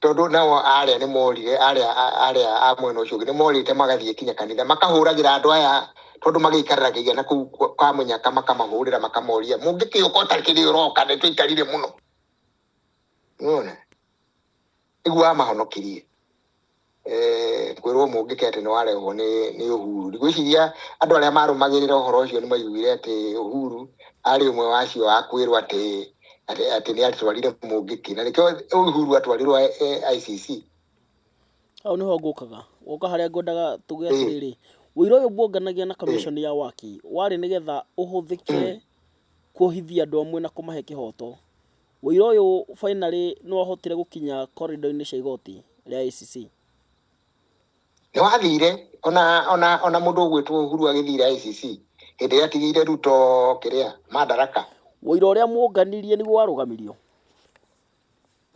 tondũ nao arĩa nĩ morire arĩa a mwena ũcio ũngĩ nĩ morĩte magathiĩ kinya kanitha makahũragĩra andũ aya tondũ magĩikaragĩria na kũu Kamũnyaka makamahũrĩra makamoria mũngĩki ũko tarĩkĩrĩ ũroka nĩ tũikarire mũno. Nĩwona nĩguo amahonokirie kwĩrwo mũngĩki atĩ nĩ warehwo nĩ Uhuru. Ngwĩciria andũ arĩa marũmagĩrĩra ũhoro ũcio nĩ maiguire atĩ Uhuru arĩ ũmwe wa acio a kwĩrwo atĩ nĩ atwarire mũngĩki na nĩkĩo Uhuru atwarirwo ICC. Hau nĩho ngũkaga woka harĩa ngwendaga tuge atĩrĩrĩ wĩra ũyũ muonganagia na commission ya waki warĩ nĩgetha ũhũthĩke kuohithia andũ amwe na kũmahe kĩhoto. Wĩra ũyũ finally nĩ wahotire gũkinya corridor-inĩ cia igoti rĩa ICC? Nĩ wathire ona mũndũ ũgwĩtwo Uhuru agĩthire ICC hĩndĩ ĩrĩa atigĩire Ruto Madaraka. Wĩra ũrĩa muonganirie nĩguo warũgamirio?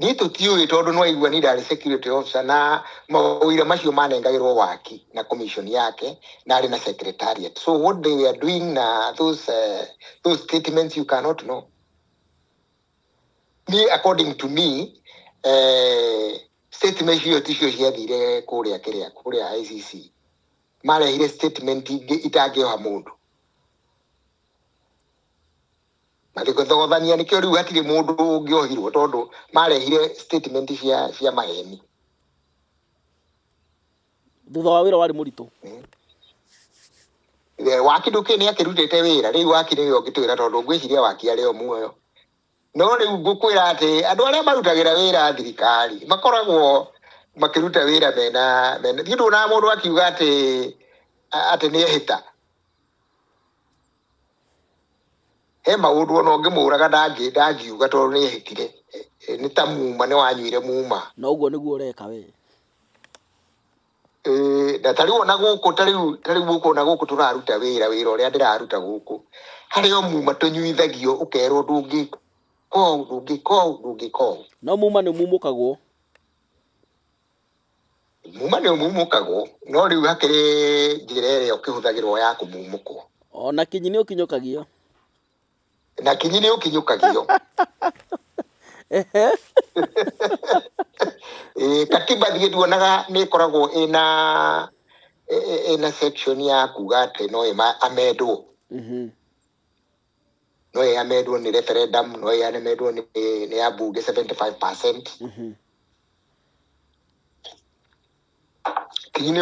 Niĩ tũtiũĩ tondũ nĩ waigua niĩ ndarĩ security officer na mawĩra macio manengagĩrwo waki na commission yake na arĩ na secretariat. So what they were doing na those statements you cannot know. Me, according to me, statement hiyo ticio ciathire kũrĩa ICC marehire statement itangĩoha mũndũ mathigũthogotania nĩkĩo rĩu hatirĩ mũndũ ũngĩohirwo tondũ marehire statement cia maheni. Thutha wa wĩra warĩ mũritũ? Waki ndũkĩ nĩ akĩrutĩte wĩra rĩu waki nĩwe ũngĩtwĩra tondũ ngwĩciria waki arĩ o muoyo. No rĩu ngũkwĩra atĩ andũ arĩa marutagĩra wĩra thirikari makoragwo makĩruta wĩra mena nduonaga mũndũ akiuga atĩ nĩ ehĩta. He maũndũ ona ũngĩmũraga ndangiuga tondũ nĩ ehĩtire nĩ ta muma nĩ wanyuire muma. Na ũguo nĩguo ũreka we? na tariu ona guku tariu guku ona guku turaruta wira uria ndiraruta guku hari o muma tunyuithagio ukerwo ndungiko no muma nĩ mumũkagwo no riu hakiri njira ĩrĩa ũkĩhũthagĩrwo ya kũmumũkwo ona kinyi nĩ ũkinyũkagio na kinyi nĩ ũkinyũkagio katiba thiĩ nduonaga nĩ ĩkoragwo ĩna section ya kuga atĩ no amendwo no amendwo nĩ referendum no amendwo nĩ ambunge 75%. Kinyi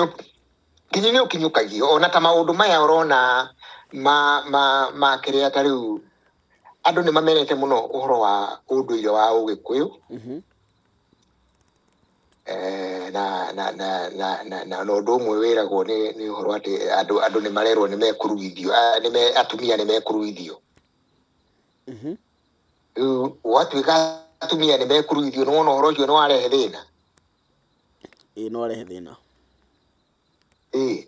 nĩ ũkinyũkagio ona ta maũndũ maya ũrona ma kĩrĩa ta rĩu andũ nĩ mamenete mũno ũhoro wa ũndũire wa Ũgĩkũyũ na ũndũ ũmwe wĩragwo nĩ ũhoro atĩ andũ nĩ marerwo nĩ mekuruithio atumia nĩ mekuruithio rĩu watuĩka atumia nĩ mekuruithio nĩ wona ũhoro ũcio nĩ warehe thĩna no warehe thĩna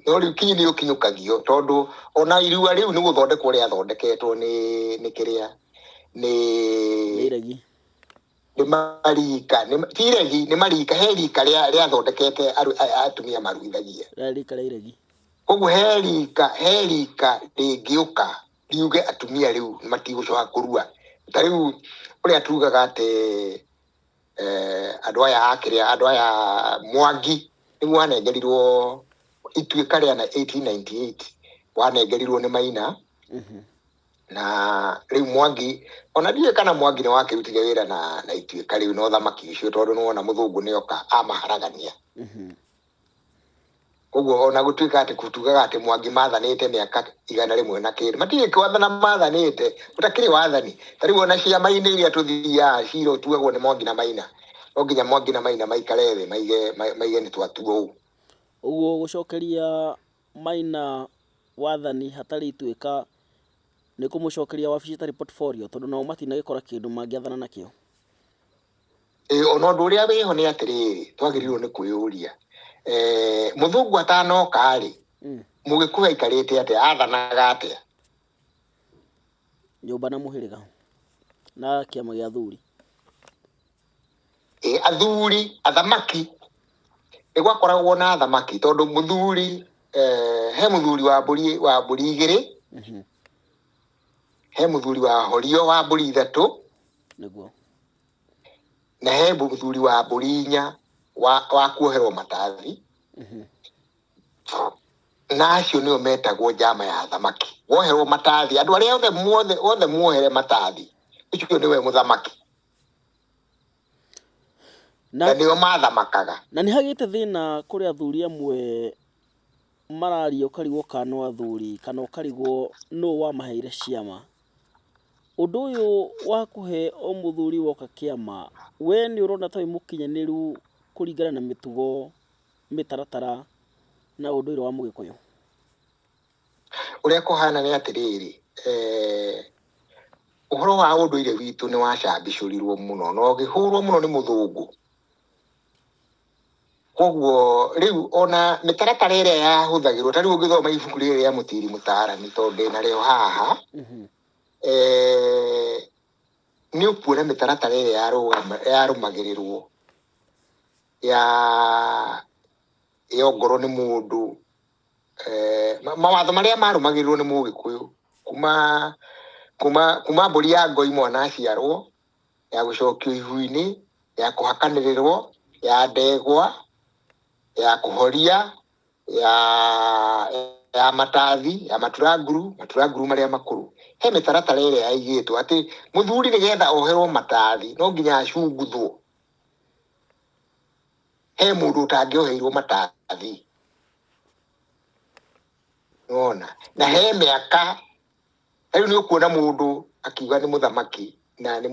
no rĩu kinyi nĩ ũkinyũkagio tondũ ona irua rĩu nĩ gũthondekwo rĩathondeketwo nĩ kĩrĩa nĩ iregi nĩ marika he rika rĩathondekete atumia maruithagia rika rĩa iregi koguo he rika rĩngĩũka riuge atumia rĩu matigũcoka kũrua ta rĩu ũrĩa tugaga atĩ andũ aya Mwangi nĩguo wanengerirwo ituĩka rĩa 1898 wanengerirwo nĩ Maina na rĩu Mwangi ona ndiye kana Mwangi nĩ wakĩrutire wĩra na ituĩka rĩu no thamaki ũcio tondũ nĩ wona mũthũngũ nĩoka amaharagania koguo ona gũtuĩka atĩ kutugaga atĩ Mwangi mathanĩte mĩaka 100 na kĩndũ matirĩ kwathana mathanĩte gũtakĩrĩ wathani ta rĩu ona ciama-inĩ iria tũthiaga cira ũtuagwo nĩ Mwangi na Maina no nginya Mwangi na Maina maikare thĩ maige nĩ twatuo ũguo gũcokeria Maina wathani hatarĩ ituĩka nĩ kũmũcokeria wabici tarĩ portfolio tondũ nao matinagĩkora kĩndũ mangĩathana nakĩo ona ũndũ ũrĩa wĩho nĩ atĩrĩrĩ twagĩrĩirwo nĩ kwĩyũria mũthũngũ atanoka-rĩ Mũgĩkũyũ aikarĩte atĩa athanaga atĩa nyũmba na mũhĩrĩga na kĩama gĩa athuri athamaki nĩ gwakoragwo na athamaki tondũ mũthuri he mũthuri wa mbũri igĩrĩ he mũthuri wa horio wa mbũri ithatũ nĩguo na he mũthuri wa mbũri 4 wa kuoherwo matathi na acio nĩo metagwo njama ya athamaki woherwo matathi andũ arĩa othe muohere matathi ũcio nĩwe mũthamaki na nĩo mathamakaga na nĩ hagĩte thĩna kũrĩ athuri amwe mararia ũkarigwo kana athuri kana ũkarigwo nũ wamaheire ciama ũndũ ũyũ wa kũhe o mũthuri woka kĩama we nĩ ũrona ta wĩ mũkinyanĩru kũringana na mĩtugo mĩtaratara na ũndũire wa Mũgĩkũyũ ũrĩa kũhana nĩ atĩrĩrĩ ũhoro wa ũndũire witũ nĩ wacambicũrirwo mũno na ũgĩhũrwo mũno nĩ mũthũngũ koguo rĩu ona mĩtaratara ĩrĩa yahũthagĩrwo ta rĩu ũngĩthoma ibuku rĩrĩ rĩa Mũtiri Mũtarani tondũ ndĩnarĩo haha nĩ ũkuona mĩtaratara ĩrĩa yarũmagĩrĩrwo ya ongorwo nĩ mũndũ mawatho marĩa marũmagĩrĩrwo nĩ Mũgĩkũyũ kuma mbũri ya ngoi mwana aciarwo ya gũcokio ihu-inĩ ya kũhakanĩrĩrwo ya ndegwa ya kũhoria ya matathi ya maturanguru marĩa makũrũ he mĩtaratara ĩrĩa yaigĩtwo atĩ mũthuri nĩgetha oherwo matathi no nginya acunguthwo he mũndũ ũtangĩoheirwo matathi nona na he mĩaka rĩu nĩ ũkuona mũndũ akiuga nĩ mũthamaki na nĩ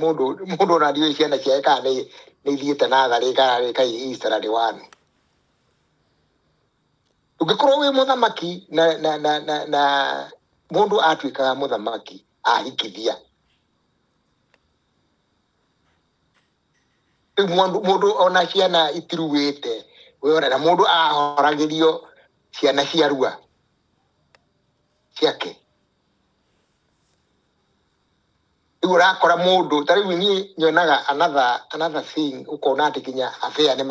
mũndũ ona ndiũĩ ciana ciake kana nĩ ithiĩte natharĩ kana ictararĩ wanu ũngĩkorwo wĩ mũthamaki na mũndũ atuĩkaga mũthamaki ahikithia rĩu mũndũ ona ciana itiruĩte wĩona na mũndũ ahoragĩrio ciana cia rua ciake. Rĩu ũrakora mũndũ ta rĩu niĩ nyonaga another thing ũkona atĩ kinya abĩa nĩ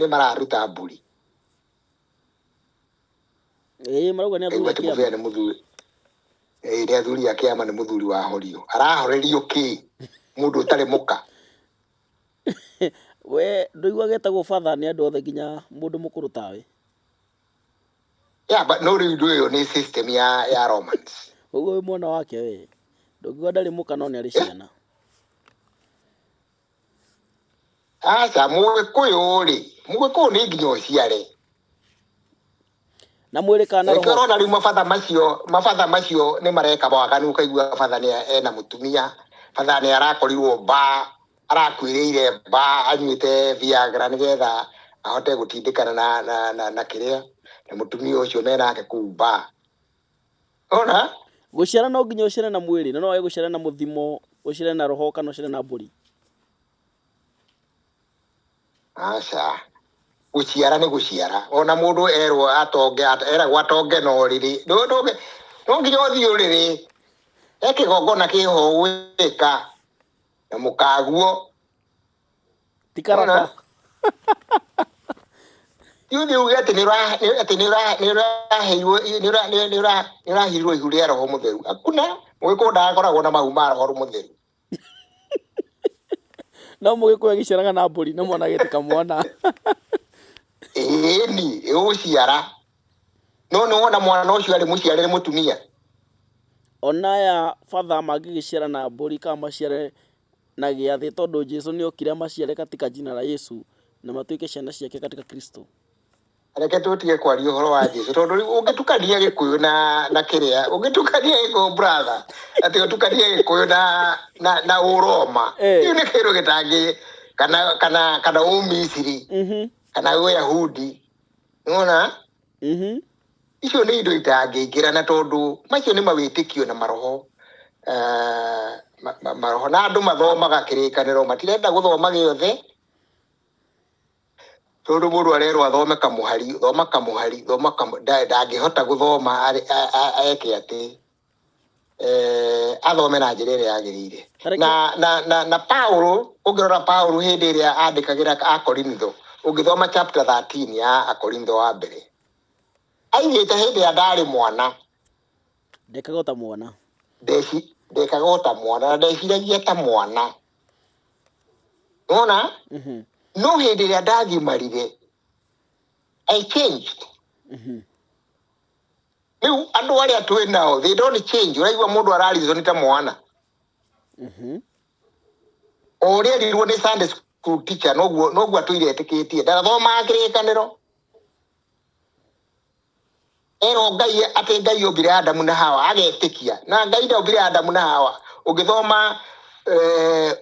mararuta mbũri. Marauga nĩ athuri a kĩama. Mũbĩa nĩ mũthuri. Nĩ athuri a kĩama nĩ mũthuri wa horio. Arahorerio kĩ? Mũndũ ũtarĩ mũka. We ndũigua getagwo father nĩ andũ othe nginya mũndũ mũkũrũ tawe. Yeah, but no rĩu ũyũ nĩ system ya Romans. Ũguo wĩ mwana wake we. Ndũngĩuga ndarĩ mũka no nĩ arĩ ciana. Aca Mũgĩkũyũ nĩ nginya ũciare. Na mwĩrĩ kana roho. Ũrona rĩu mabatha macio nĩ mareka waganu ũkaigua batha nĩ ena mũtumia. Batha nĩ arakorirwo arakuĩrĩire anyuĩte Viagra nĩgetha ahote gũtindĩkana na kĩrĩa na mũtumia ũcio menake kũu Ona gũciara no nginya ũciare na mwĩrĩ, no wage gũciara na mũthimo, ũciare na roho kana ũciare na mbũri. Aca gũciara nĩ gũciara. Ona mũndũ eragwo atonge no rĩrĩ. No nginya ũthiĩ ũrĩrĩ. Kĩgongona kĩho gwĩka na mũkaguo. Tikaraka. Yuthi uge atĩ nĩ ũrahirwo ihu rĩa roho mũtheru. Akuna Mũgĩkũyũ ndakoragwo na mahu ma roho mũtheru. No Mũgĩkũyũ agĩciaraga na mbũri na mwana agĩtuĩka mwana. Ĩni ũgũciara. No nĩ wona mwana ũcio arĩ mũciarĩre mũtumia. Ona aya father mangĩgĩciara na mbũri kana maciare na gĩathĩ tondũ Jesũ nĩ okire maciare katika jina la Yesu na matuĩke ciana ciake katika Kristo. Reke tũtige kwaria ũhoro wa Jesũ tondũ rĩu ũngĩtukania Gĩkũyũ na kĩrĩa ũngĩtukania Gĩkũyũ brother atĩ ũtukanie Gĩkũyũ na Ũroma rĩu nĩ kĩndũ gĩtangĩ kana Ũmisiri kana Ũyahudi nĩwona icio nĩ indo itangĩingĩra na tondũ macio nĩ mawĩtĩkio na maroho na andũ mathomaga kĩrĩkanĩro matirenda gũthoma gĩothe tondũ mũndũ arerwo athome kamũhari ndangĩhota gũthoma eke atĩ athome na njĩra ĩrĩa yagĩrĩire. Na Paulo ũngĩrora Paulo hĩndĩ ĩrĩa andĩkagĩra Akorintho ũngĩthoma chapter 13 ya Akorintho wa mbere aigĩte hĩndĩ ya ndarĩ mwana ndekaga ta mwana na ndeciragia ta mwana. Nona no hĩndĩ ĩrĩa ndagimarire I changed. Rĩu andũ arĩa twĩ nao they don't change. Ũraigua mũndũ ararizwo ta mwana. O ũrĩa erirwo nĩ Sunday school teacher noguo atũire etĩkĩtie ndathomaga kĩrĩkanĩro. Ero Ngai atĩ Ngai ombire Adamu na Hawa agetĩkia na Ngai ndaombire Adamu na Hawa. Ũngĩthoma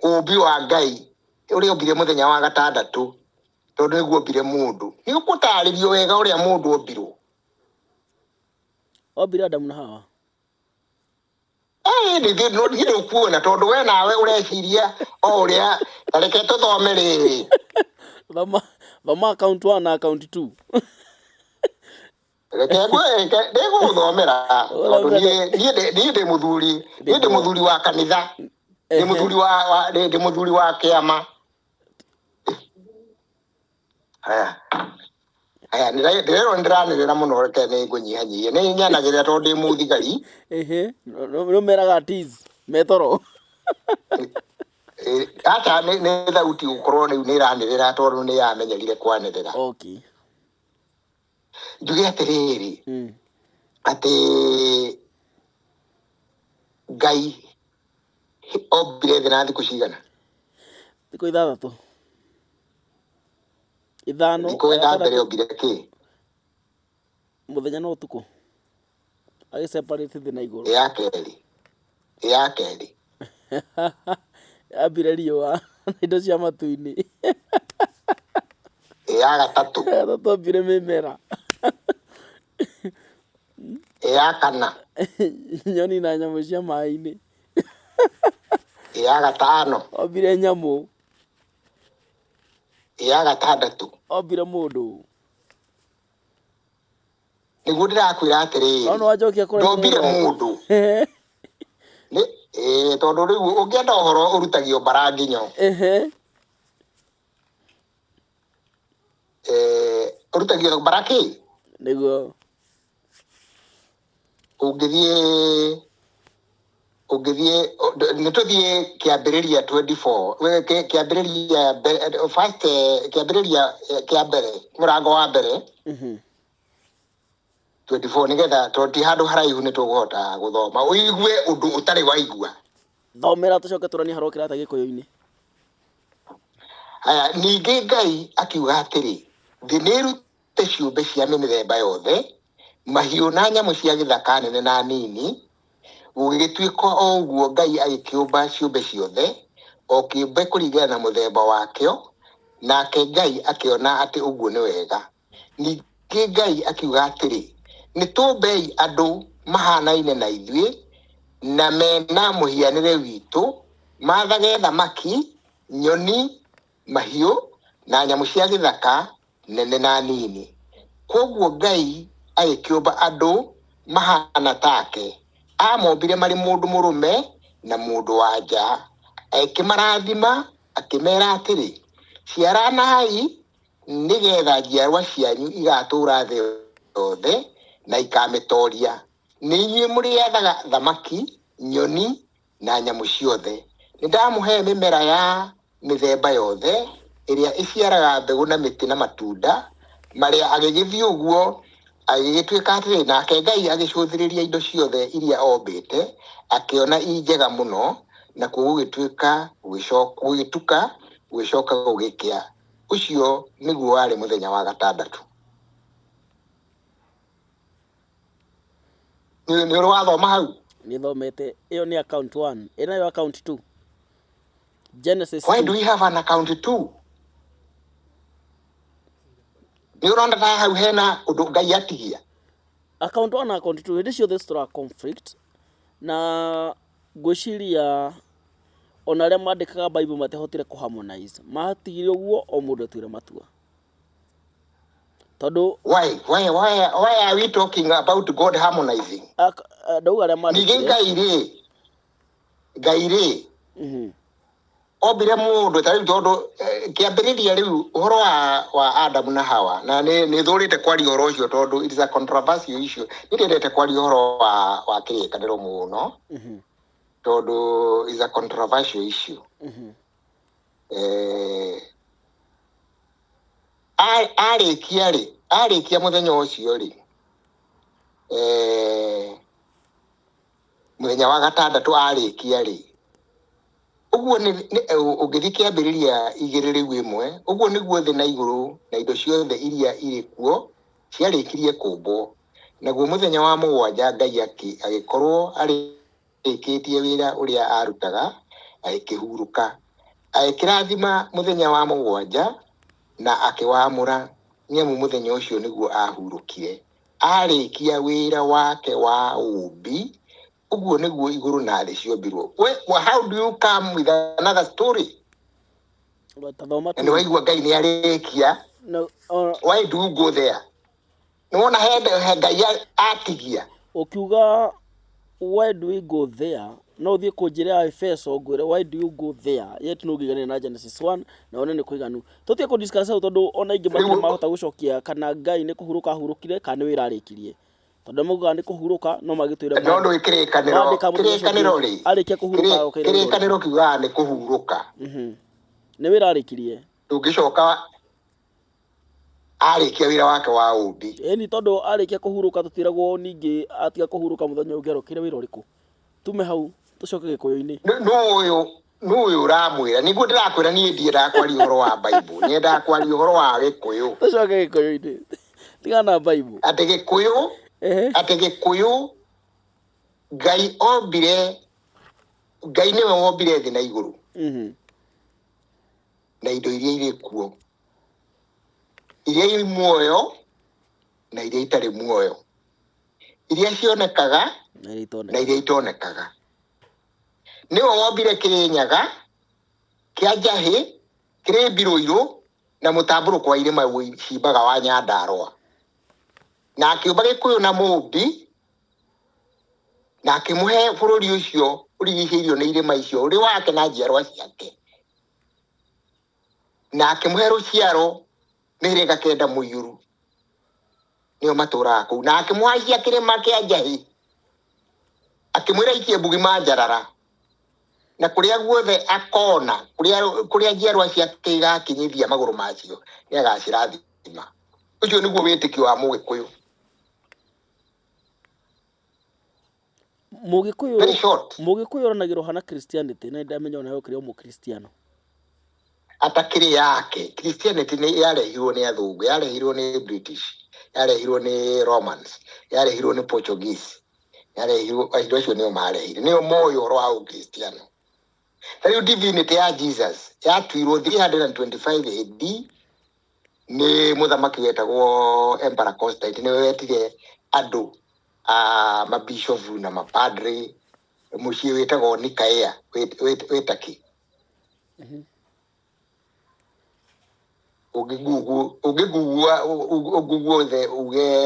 ũmbi wa Ngai ũrĩa ombire mũthenya wa gatandatũ tondũ nĩguo ombire mũndũ nĩ ũgũtarĩrio wega ũrĩa mũndũ ombirwo. Ombire Adamu na Hawa. Nĩ ũkuona tondũ we nawe ũreciria o ũrĩa reke tũthome rĩrĩ. Thoma account 1 na account 2. Ndĩgũthomera tondũ niĩ ndĩ mũthuri wa kanitha. Ndĩ mũthuri wa kĩama. Aya ndĩranĩrĩra mũno reke nĩngũnyihanyihia nĩ nyanagĩrĩra tondũ ndĩ mũthigari. Nĩ meraga tease metoro. Aca nĩ thauti gũkorwo rĩu nĩ iranĩrĩra tondũ nĩ yamenyerire kwanĩrĩra. Okay. Njuge atĩrĩrĩ atĩ Ngai ombire thĩ na thikũ cigana? Thikũ 6. 5. Thikũ ya mbere ombire kĩ? Mũthenya na ũtukũ. Agĩseparate thĩ na igũrũ. Ya kerĩ. Ambire riũa na indo cia matu-inĩ. Ya gatatũ. Ombire mĩmera. Ya kana. Nyoni na nyamũ cia maĩ-inĩ. Ya gatano. Ombire nyamũ. ya gatandatu ombire mundu niguo ndirakwira atiri no wajokia kuri ndombire mundu ni tondu riu ungienda uhoro urutagio Mbaranginyo urutagio Mbaraki niguo ungithie nituthie kiambiriria 24 kiambiriria first kiambiriria kia mbere murango wa mbere 24 nigetha toti handu haraihu nituguhota guthoma uigue undu utari waigua thomera tucoke turani haro kirata gikuyu-ini aya ningi Ngai akiuga atiri thiniirute ciumbe cia mithemba yothe mahiũ na nyamu cia gĩthaka nene na nini gũgĩtuĩka o ũguo Ngai agĩkĩũmba ciũmbe ciothe o kĩũmbe kũringana na mũthemba wakĩo nake Ngai akĩona atĩ ũguo nĩ wega. Ningĩ Ngai akiuga atĩrĩ nĩtũmbei andũ mahanaine na ithuĩ na mena mũhianĩre witũ mathage thamaki nyoni mahiũ na nyamũ cia gĩthaka nene na nini. Koguo Ngai agĩkĩũmba andũ mahana take amombire marĩ mũndũ mũrũme na mũndũ wa nja akĩmarathima akĩmera atĩrĩ ciaranai nĩgetha njiarwa cianyu igatũũra thĩ yothe na ikamĩtoria. Nĩ inyuĩ mũrĩathaga thamaki nyoni na nyamũ ciothe. Nĩndamũhe mĩmera ya mĩthemba yothe ĩrĩa ĩciaraga mbegũ na mĩtĩ na matunda marĩa agĩgĩthiĩ ũguo agĩgĩtuĩka atĩrĩ nake Ngai agĩcũthĩrĩria indo ciothe iria ombĩte akĩona i njega mũno na gũgĩtuĩka gũgĩtuka gũgĩcoka gũgĩkĩa. Ũcio nĩguo warĩ mũthenya wa gatandatu. Nĩ ũrĩ wathoma hau? Nĩ thomete ĩyo nĩ account 1 ĩna yo account 2 Genesis 2. Why do we have an account 2? Nĩ ũrona ta hau hena ũndũ Ngai atigia account 1 na account 2 hĩndĩ ciothe citora conflict na ngwĩciria ona arĩa mandĩkaga Bible matehotire kũharmonize matigire ũguo o mũndũ atuire matua tondu why are we talking about God harmonizing? Ndauga arĩa mandĩkire Ngai rĩ ombire mũndũ ta rĩu tondũ kĩambĩrĩria rĩu ũhoro wa Adamu na Hawa na nĩ thũrĩte kwaria ũhoro ũcio tondũ it is a controversial issue. Nĩ ndĩrendete kwaria ũhoro wa kĩrĩkanĩro mũno tondũ is a controversial issue. Arĩkia mũthenya ũcio rĩ mũthenya wa gatandatũ arĩkia rĩ ũguo ũngĩthiĩ kĩambĩrĩria 2:1 ũguo nĩguo thĩ na igũrũ na indo ciothe iria irĩ kuo ciarĩkirie kũmbwo. Naguo mũthenya wa mũgwanja Ngai agĩkorwo arĩkĩtie wĩra ũrĩa arutaga agĩkĩhurũka agĩkĩrathima mũthenya wa mũgwanja na akĩwamũra nĩamu mũthenya ũcio nĩguo ahurũkire arĩkia wĩra wake wa ũmbi. Uguo nĩguo igũrũ na thĩ ciombirwo. How do you come with another story? And waigua Ngai nĩ arĩkia. Why do you go there? Nĩwona he Ngai atigia ukiuga why do we go there no thiĩ kũnjĩra Efeso ngwĩre why do you go there yet no ngigane na Genesis 1 na one nĩ kũiganu tũtiĩ kũ discuss tondũ ona ingĩ matirĩ mahota gũcokia kana Ngai nĩ kũhurũka ahurũkire kana nĩ wĩra arĩkirie tondũ mauga nĩ kũhurũka no magĩtwĩra no ndũ kĩrĩkanĩro rĩ arĩkia kũhurũka kĩrĩkanĩro kiugaga nĩ kũhurũka nĩ wĩra arĩkirie ndũngĩcoka arĩkia wĩra wake wa ũmbi. Ĩni tondũ arĩkia kũhurũka tũtiragwo ningĩ atiga kũhurũka mũthenya ũngĩ arokire wĩra ũrĩkũ tume hau tũcoke gĩkũyũ-inĩ. No ũyũ ũramwĩra nĩguo ndĩrakwĩra niĩ ndiendaga kwaria ũhoro wa Bible nyendaga kwaria ũhoro wa Gĩkũyũ. Tũcoke gĩkũyũ-inĩ tigana Bible atĩ Gĩkũyũ Ngai nĩwe wombire thĩ na igũrũ na indo iria irĩ kuo iria irĩ muoyo na iria itarĩ muoyo iria cionekaga na iria itonekaga. Nĩwe wombire kĩrĩ nyaga kĩa njahĩ kĩrĩ mbirũirũ na mũtambũrũko wa irĩma wĩcimbaga wa Nyandarua, na akĩũmba Gĩkũyũ na Mũmbi, na akĩmũhe bũrũri ũcio ũrigicĩirio nĩ irĩma icio ũrĩ wake na njiarwa ciake, na akĩmũhe rũciaro mĩhĩrĩga 9 mũiyũru nĩo matũũraga kũu, na akĩmũhaicia kĩrĩma kĩa Njahĩ, akĩmwĩra aikie mbugi Manjarara, na kũrĩa guothe akona kũrĩa njiarwa ciake igakinyithia magũrũ macio nĩ agacirathima. Ũcio nĩguo wĩtĩkio wa Mũgĩkũyũ. Mũgĩkũyũ oranagĩrwo hana Christianity, na ndamenya ona yokire Mũkristiano atakĩrĩ yake. Christianity nĩ yarehirwo nĩ athũngũ, yarehirwo nĩ British, yarehirwo nĩ Romans, yarehirwo nĩ Portuguese, yarehirwo andũ acio nĩo marehire, nĩo moyo ũhoro wa Ũkristiano. Rĩu divinity ya Jesus yatuirwo 325 AD nĩ mũthamaki wetagwo Emperor Constantine, nĩwe wetire andũ mabishofu na mapadre mũciĩ wetagwo Nikaia wetaki. Ungigugua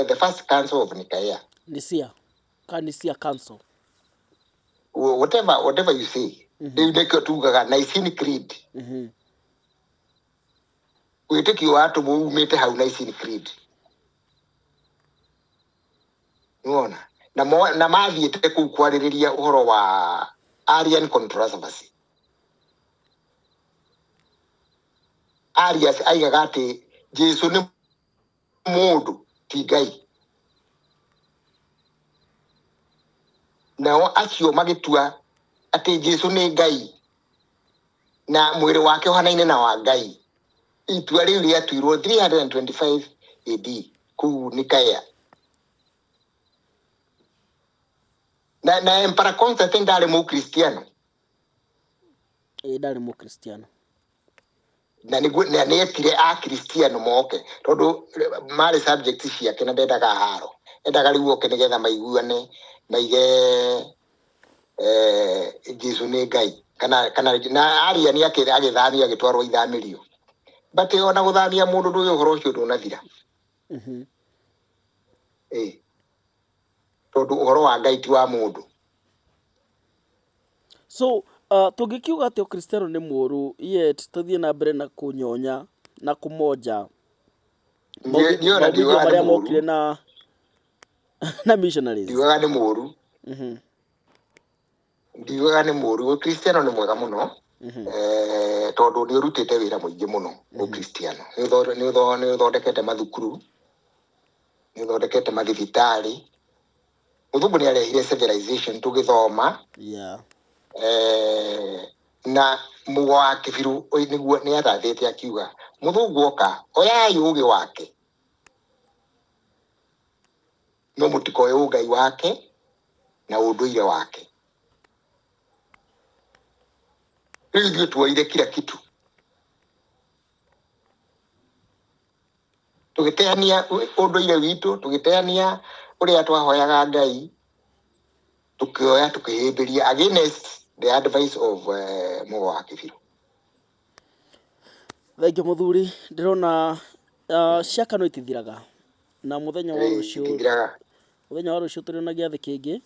the first council of Nikaia. Nicaea Council. Whatever you say. Rĩu nĩkĩo tugaga Nicene Creed. Wĩtĩkio wa atũmwo umĩte hau Nicene Creed. Nĩwona? Na mathiĩte kũu kwarĩrĩria ũhoro wa Arian controversy. Arius aigaga atĩ Jesu nĩ mũndũ ti Ngai. Nao acio magĩtua atĩ Jesu nĩ Ngai na mwĩrĩ wake ũhanaine na wa Ngai. Itua rĩu rĩatuirwo 325 AD kũu Nikaia. Na Emperor Constantine ndarĩ Mũkristiano. Ndarĩ Mũkristiano. Na nĩetire Akristiano moke tondũ marĩ subject ciake na ndendaga haro. Endaga rĩu oke nĩgetha maiguane maige Jesu nĩ Ngai. Kana na Arian agĩthamio agĩtwarwo ithamĩrio. But ona gũthamia mũndũ ndũĩ ũhoro ũcio ndũnathira. Tondũ ũhoro wa Ngai ti wa mũndũ. So tũngĩkiuga atĩ Ũkristiano nĩ mũũru, yet tũthiĩ na mbere na kũnyonya na kũmonja maũmithio marĩa mokire na missionaries. Ndiugaga nĩ mũũru. Ndiugaga nĩ mũũru. Ũkristiano nĩ mwega mũno. Tondũ nĩ ũrutĩte wĩra mũingĩ mũno Ũkristiano. Nĩ ũthondekete mathukuru, nĩ ũthondekete mathibitarĩ. Mũthũngũ nĩ arehire civilization tũgĩthoma. Na Mũgo wa Kĩbirũ nĩguo nĩ atathĩte akiuga mũthũngũ oka oyai ũũgĩ wake no mũtikoe ũngai wake na ũndũire wake. Rĩu ithuĩ tuoire kila kitu tũgĩteania ũndũire witũ, tũgĩteania ũrĩa twahoyaga Ngai, tukioya tukihĩmbĩria against the advice of Mũgo wa Kĩbirũ. Thengiũ mũthuri, ndĩrona ciaka no itithiraga na mũthenya wa rũciũ tũrĩ na gĩathĩ kĩngĩ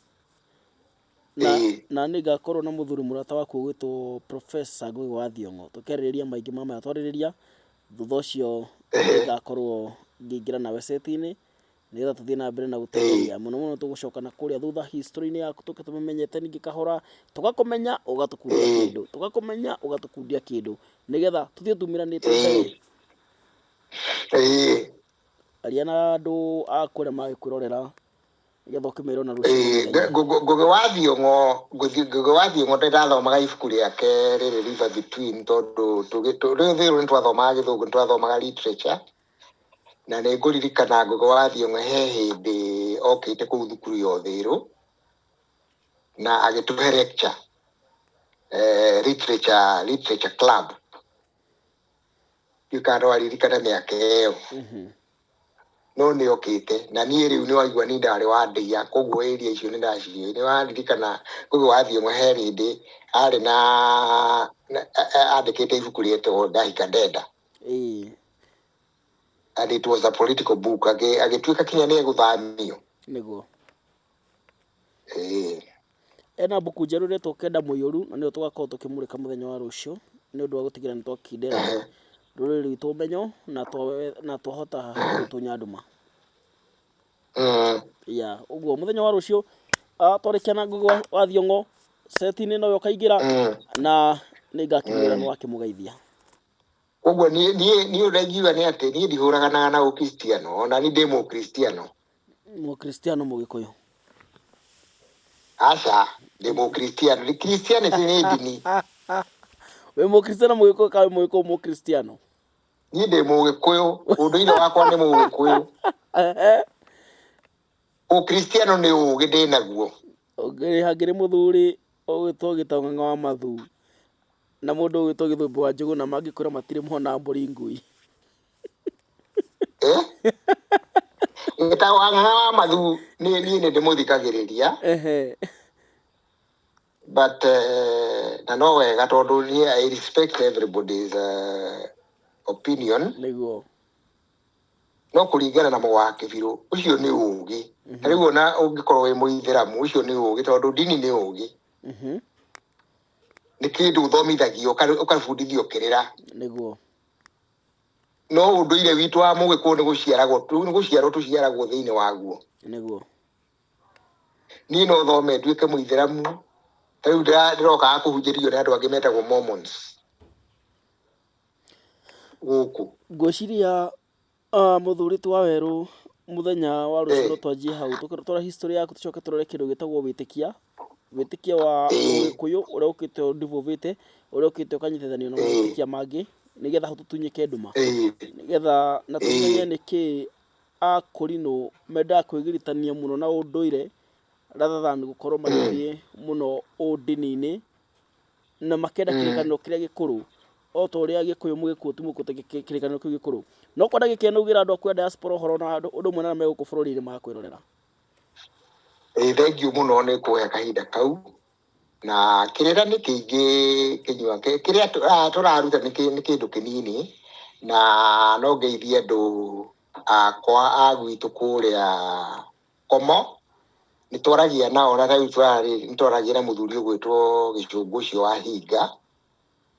na nĩngakorwo na mũthuri mũrata waku ũgwĩtwo Professor Ngũgĩ wa Thiong'o, tũkĩarĩrĩria maingĩ ma maya twarĩrĩria. Thutha ũcio nĩngakorwo ngĩingĩra nawe seti-inĩ nĩgetha tũthiĩ na mbere na gũteithĩria mũno tũgũcoka na kũrĩa thutha history-inĩ yaku tũkĩtũmenyete ningĩ kahora, tũgakũmenya ũgatũkundia kĩndũ, tũgakũmenya ũgatũkundia kĩndũ nĩgetha tũthiĩ tumiranĩte mbere. Aria na andũ a kũrĩa magĩkwĩrorera nĩgetha ũkĩmerwo na rũciũ. Ngũgĩ wa Thiong'o ndathomaga ibuku rĩake rĩrĩ River Between tondũ rĩu nĩ twathomaga Gĩthũngũ, nĩ twathomaga literature. Na nĩ ngũririkana Ngũgĩ wa Thiong'o he hĩndĩ okĩte kũu thukuru ya Ũthĩĩrũ na agĩtũhe lecture literature club. Ndikano aririkana mĩaka ĩyo. No nĩ okĩte na niĩ rĩu nĩ waigua ni ndarĩ wa ndĩia, koguo area icio nĩ ndaciũĩ. Nĩ waririkana Ngũgĩ wa Thiong'o he hĩndĩ arĩ na andĩkĩte ibuku rĩetagwo Ndahika Ndenda. and it was a political book. Agĩtuĩka kinya nĩ egũthamio. Nĩguo. Ena mbuku njerũ ĩretwo Kenda Mũiyũru, na nĩyo tũgakorwo tũkĩmũrĩka mũthenya wa rũciũ nĩ ũndũ wa gũtigĩrĩra nĩ twakindĩra rũrĩrĩ rwitũ ũmenyo na twahota gũtũnyandũma. Ũguo mũthenya wa rũciũ twarĩkia na Ngũgĩ wa Thiong'o seti-inĩ no ũkaingĩra na nĩ ngakinyĩra nĩ wakĩmũgeithia. Ũguo niĩ ũrengiuga nĩ atĩ niĩ ndihũraganaga na Ũkristiano, ona niĩ ndĩ Mũkristiano. Mũkristiano Mũgĩkũyũ? Aca, ndĩ Mũkristiano. Christianity nĩ ndini. Wĩ Mũkristiano Mũgĩkũyũ kana wĩ Mũgĩkũyũ Mũkristiano? Niĩ ndĩ Mũgĩkũyũ, ũndũire wakwa nĩ Mũgĩkũyũ. Ũkristiano nĩ ũũgĩ ndĩ naguo. Hangĩrĩ mũthuri ũgwĩtwo Gĩtong'ong'o wa Mathu na mũndũ ũgwĩtwo Gĩthũmbĩ wa Njũgũna mangĩkorwo matirĩ mona mbũri ngui. Gĩtong'ong'o wa Mathu niĩ nĩ ndĩmũthikagĩrĩria. But na no wega tondũ niĩ I respect everybody's opinion. Nĩguo. No kũringana na mũwake biũ ũcio nĩ ũũgĩ. Ta rĩu ona ũngĩkorwo wĩ Mũithĩramu ũcio nĩ ũũgĩ tondũ ndini nĩ ũũgĩ. Nĩ kĩndũ ũthomithagio ũkabundithio kĩrĩra. Nĩguo. No ũndũire witũ wa Mũgĩkũyũ nĩ gũciarwo tũciaragwo thĩinĩ waguo. Nĩguo. Niĩ no thome nduĩke Mũithĩramu. Ta rĩu ndĩrokaga kũhunjĩrio nĩ andũ angĩ metagwo Mormons gũkũ. Ngwĩciria mũthuri ti wa Werũ mũthenya wa rũciũ no twanjie hau tũrora history yaku tũcoke tũrore kĩndũ gĩtagwo wĩtĩkia wa Mũgĩkũyũ ũrĩa ũkĩte ũndivũvĩte ũrĩa ũkĩte ũkanyitithanio na wĩtĩkia mangĩ nĩgetha hau tũtunyĩke nduma nĩgetha na tũmenye nĩkĩ akũrinũ mendaga kwĩgiritania mũno na ũndũire rather than gũkorwo magĩthiĩ mũno ũndini-inĩ na makenda kĩrĩkanĩro kĩrĩa gĩkũrũ o ta ũrĩa Gĩkũyũ Mũgĩkũyũ ti mũkũte kĩrĩkanĩro kĩu gĩkũrũ. No kwenda gĩkĩnaugĩra andũ aku a diaspora ũhoro na ũndũ ũmwe na megũkũ bũrũri-inĩ makwĩrorera. Thengiũ mũno nĩ kũhe kahinda kau na kĩrĩra nĩ kĩingĩ kĩnyua kĩrĩa tũraruta nĩ kĩndũ kĩnini na no ngeithie andũ akwa a gwitũ kũrĩa Komo nĩ twaragia nao na rĩu nĩ twaragia na mũthuri ũgwĩtwo Gĩcũngũ ũcio wa Hinga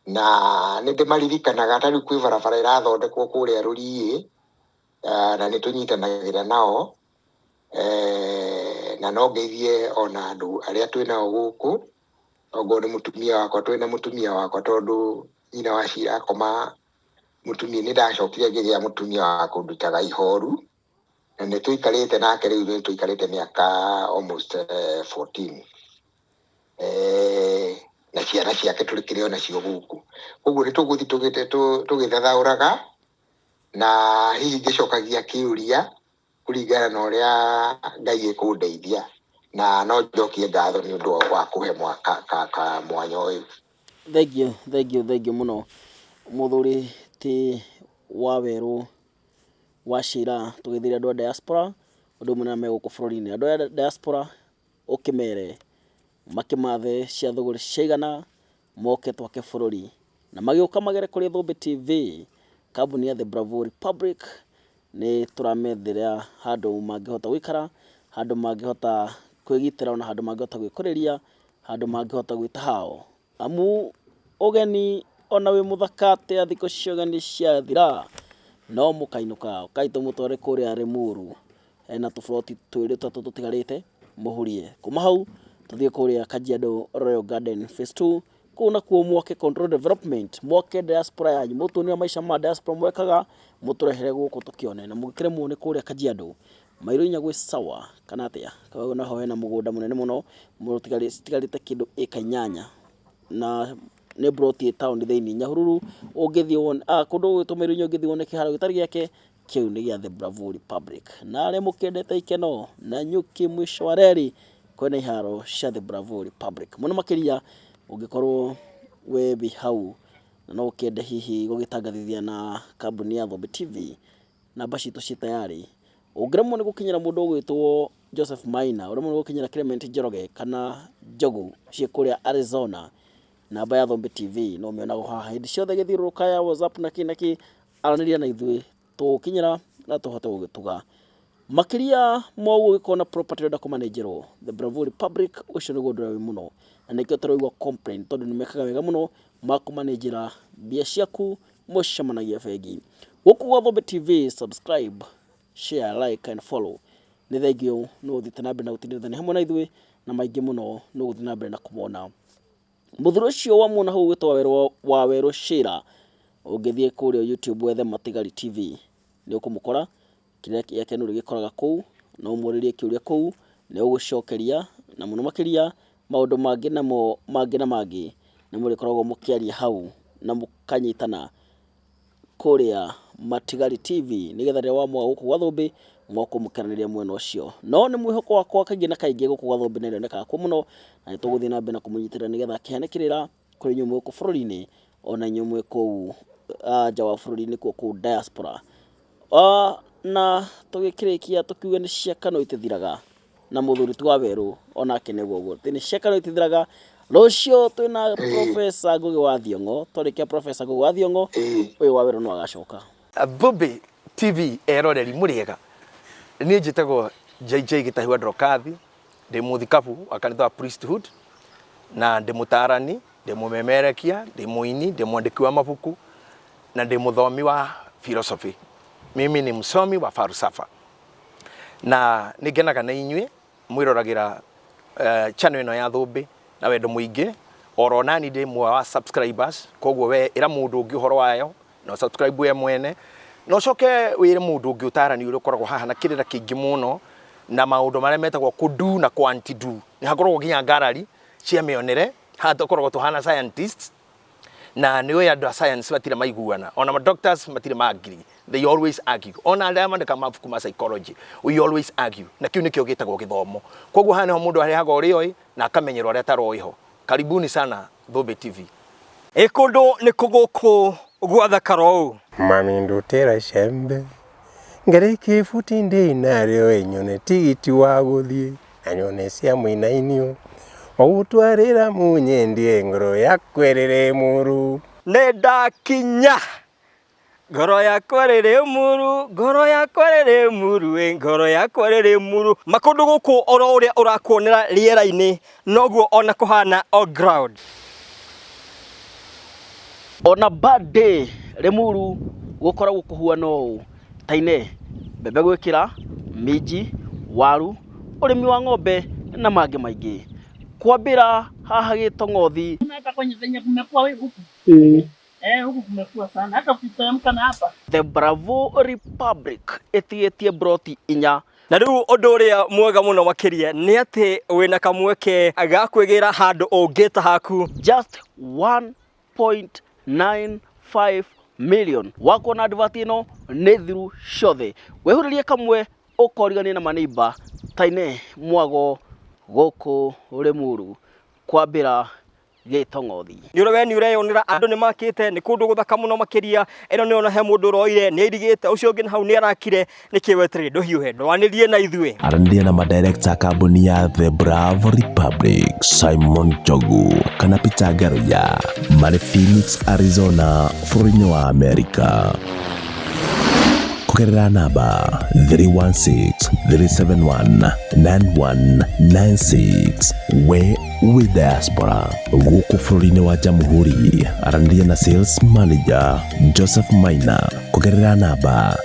na nĩ ndĩmaririkanaga ta rĩu kwĩ barabara ĩrathondekwo kũrĩa Rũriĩ na nĩ tũnyitanagĩra nao na no ngeithie ona andũ arĩa twĩ nao gũkũ okorwo nĩ mũtumia wakwa twĩna mũtumia wakwa tondũ nyina wa Ciira akoma mũtumia nĩ ndacokire ngĩgĩa mũtumia wa kũndutaga ihoru na nĩ tũikarĩte nake rĩu nĩ tũikarĩte mĩaka almost 14 na ciana ciake tũrĩ o nacio gũkũ. Ũguo nĩ tũgũthiĩ tũgĩthathaũraga na hihi ngĩcokagia kĩũria kũringana na ũrĩa Ngai ekũndeithia na no njokie ngatho nĩ ũndũ wa kũhe mwanya ũyũ. Thengiũ mũno mũthuri ti wa Werũ wa Ciira tũgĩthĩre andũ a diaspora ũndũ ũmwe na megũkũ bũrũri-inĩ. Andũ a diaspora ũkĩmere makĩmathe cia thũgũrĩ ciaigana moke twake bũrũri na magĩũka magere kũrĩ Thũmbĩ TV kambuni ya The Bravo Republic nĩ tũramethera handũ mangĩhota gũikara, handũ mangĩhota kwĩgitĩra ona handũ mangĩhota gwĩkũrĩria, handũ mangĩhota gwĩta hao amu ũgeni ona wĩ mũthaka atĩa thikũ cia ũgeni ciathira no mũkainũka ũkaitwo mũtware kũrĩa Rĩmuru hena tũburoti twĩrĩ tũtũ tũtigarĩte mũhurie kuma hau tũthiĩ kũrĩa Kajiado Royal Garden Phase 2 kũu nakuo mwake control development mwake diaspora yanyu mũtũnĩra maica ma diaspora mwekaga mũtũrehere gũkũ tũkĩone na mũgĩkĩremwo nĩ kũrĩa Kajiado mairo inya gwĩ sawa kana atĩa kaũguo naho hena mũgũnda mũnene mũno mũtigarĩte kĩndũ ĩka 8 na nĩ broti town thĩinĩ Nyahururu ũngĩthiĩ wone kũndũ gwĩtwo mairo inya ũngĩthiĩ wone kĩharo gĩtarĩ gĩake kĩu nĩ gĩa The Bravo Republic na arĩa mũkĩendete ikeno na nyuki mwisho wa reri kwena iharo cia The Bravo Republic mũno makĩria ũngĩkorwo we hau na no ũkĩende hihi gũgĩtangathithia na kambuni ya Thũmbĩ TV namba citũ ci tayari ũngĩremwo nĩ gũkinyĩra mũndũ ũgwĩtwo Joseph Maina ũremwo nĩ gũkinyĩra Clement Njoroge kana Njogu ciĩ kũrĩa Arizona namba ya Thũmbĩ TV no mĩonago haha hĩndĩ ciothe gĩthiũrũrũka ya WhatsApp na kĩ aranĩria na ithuĩ tukinyira na tuhote gugituga makiria mo gukona property da kumanejero the Bravo Republic ucio nigo ndura muno na nikio turaigwa complaint tondu nimekaga wega muno makumanejera bia ciaku mucemanagia bengi guku gwa Thobe TV subscribe share like and follow ni thengio no thite na mbere na gutindithania hamwe na ithui na maingi muno no guthie na mbere na kumona muthuro cio wa muona hau gwitwa Waweru Shira ungithie kurio YouTube wethe Matigari TV ni ukumukora kiria yake nuri gikoraga kuu na umuririe kiuria kuu ni ugucokeria na muno makiria maundu mangi namo mangi ni muri koragwo mukiaria hau na mukanyitana kuria Matigari TV nigetha ria wa mwa guku gwa Thumbi mwako mukananiria mwena ucio no ni mwihoko wakwa kaingi na kaingi guku gwa Thumbi nere neka ku muno na nituguthie na mbere na kumunyitira nigetha kihanekirira kuri nyumu ku bururi-ini ona nyumu ku nja wa bururi-ini ku diaspora na tugikirikia tukiuga ni ciakano itithiraga na muthuri tu Waweru ona kenegwo guo ni ciakano itithiraga rucio twina Professor Ngugi wa Thiong'o turikia Professor Ngugi wa Thiong'o uyu Waweru no agacoka Thobe TV eroreri muriega ni njitagwo JJ Gitahi wa Ndrokathi ndi muthikabu akanitha wa priesthood na ndi mutarani ndi mumemerekia ndi muini ndi mwandiki wa mabuku na ndi muthomi wa philosophy. Mimi ni msomi wa falsafa na nigenaga na inyue mwiroragira channel ino ya Thumbi na wendo muingi oro nani ndi mwa wa subscribers koguo we ira mundu ungi horo wayo no subscribe we mwene no coke wire mundu ungi utarani uri koragwo haha na kirira kingi muno na maundu maria metagwo kudu na quantidu ni hakoragwo ginya ngarari cia mionere hata koragwo tuhana scientists na niwe andu a science batire maiguana ona ma doctors matire magiri they always argue ona arĩa mandĩka mabuku ma psychology we always argue na kiu nikio gitagwo githomo koguo hana ho mundu ariaga urioi na akamenyerwo aria taroiho karibuni sana Thobe TV ikundu ni kuguku gwathakaro mami ndutera cembe ngariki futi ndi nario enyone tigiti wa guthie anyone cia muinainio ogutwarira munyendie ngoro yakwerere muru nenda kinya ngoro yakwerere muru ngoro yakwerere muru ngoro yakwerere muru makundu guku oro uria urakuonera riera-ini noguo ona kuhana on ground ona bad day Limuru gukoragwo kuhuana ũũ taine mbembe gwikira minji waru urimi wa ng'ombe na mangĩ maingĩ kwambira haha Gĩtong'othi hata kwenye zenye kumekuwa wewe huku huku kumekuwa sana hata ukiteremka na hapa the Bravo Republic etigetie broti inya na riu undu uria mwega muno makiria ni ati wina kamweke agakwigira handu ungita haku just 1.95 million wako na advert ino ni thiru ciothe wehuririe kamwe ukorigania na maneiba taine mwago guku Limuru kwambira Gĩtong'othi yoro we ni ureyonera andu ni makite ni kundu guthaka muno makiria eno ni ona he mundu roire ni irigite ucio ngi hau ni arakire ni kiwetri nduhiuhe ndwanirie na ithue arandia na madirector kambuni ya The Bravo Republic Simon Jogu kana Peter Garuya mari Phoenix Arizona bũrũri-inĩ wa America kugerera namba 316-371-9196 we with diaspora guku bũrũri-inĩ wa Jamhuri arandia na sales manager Joseph Maina kugerera namba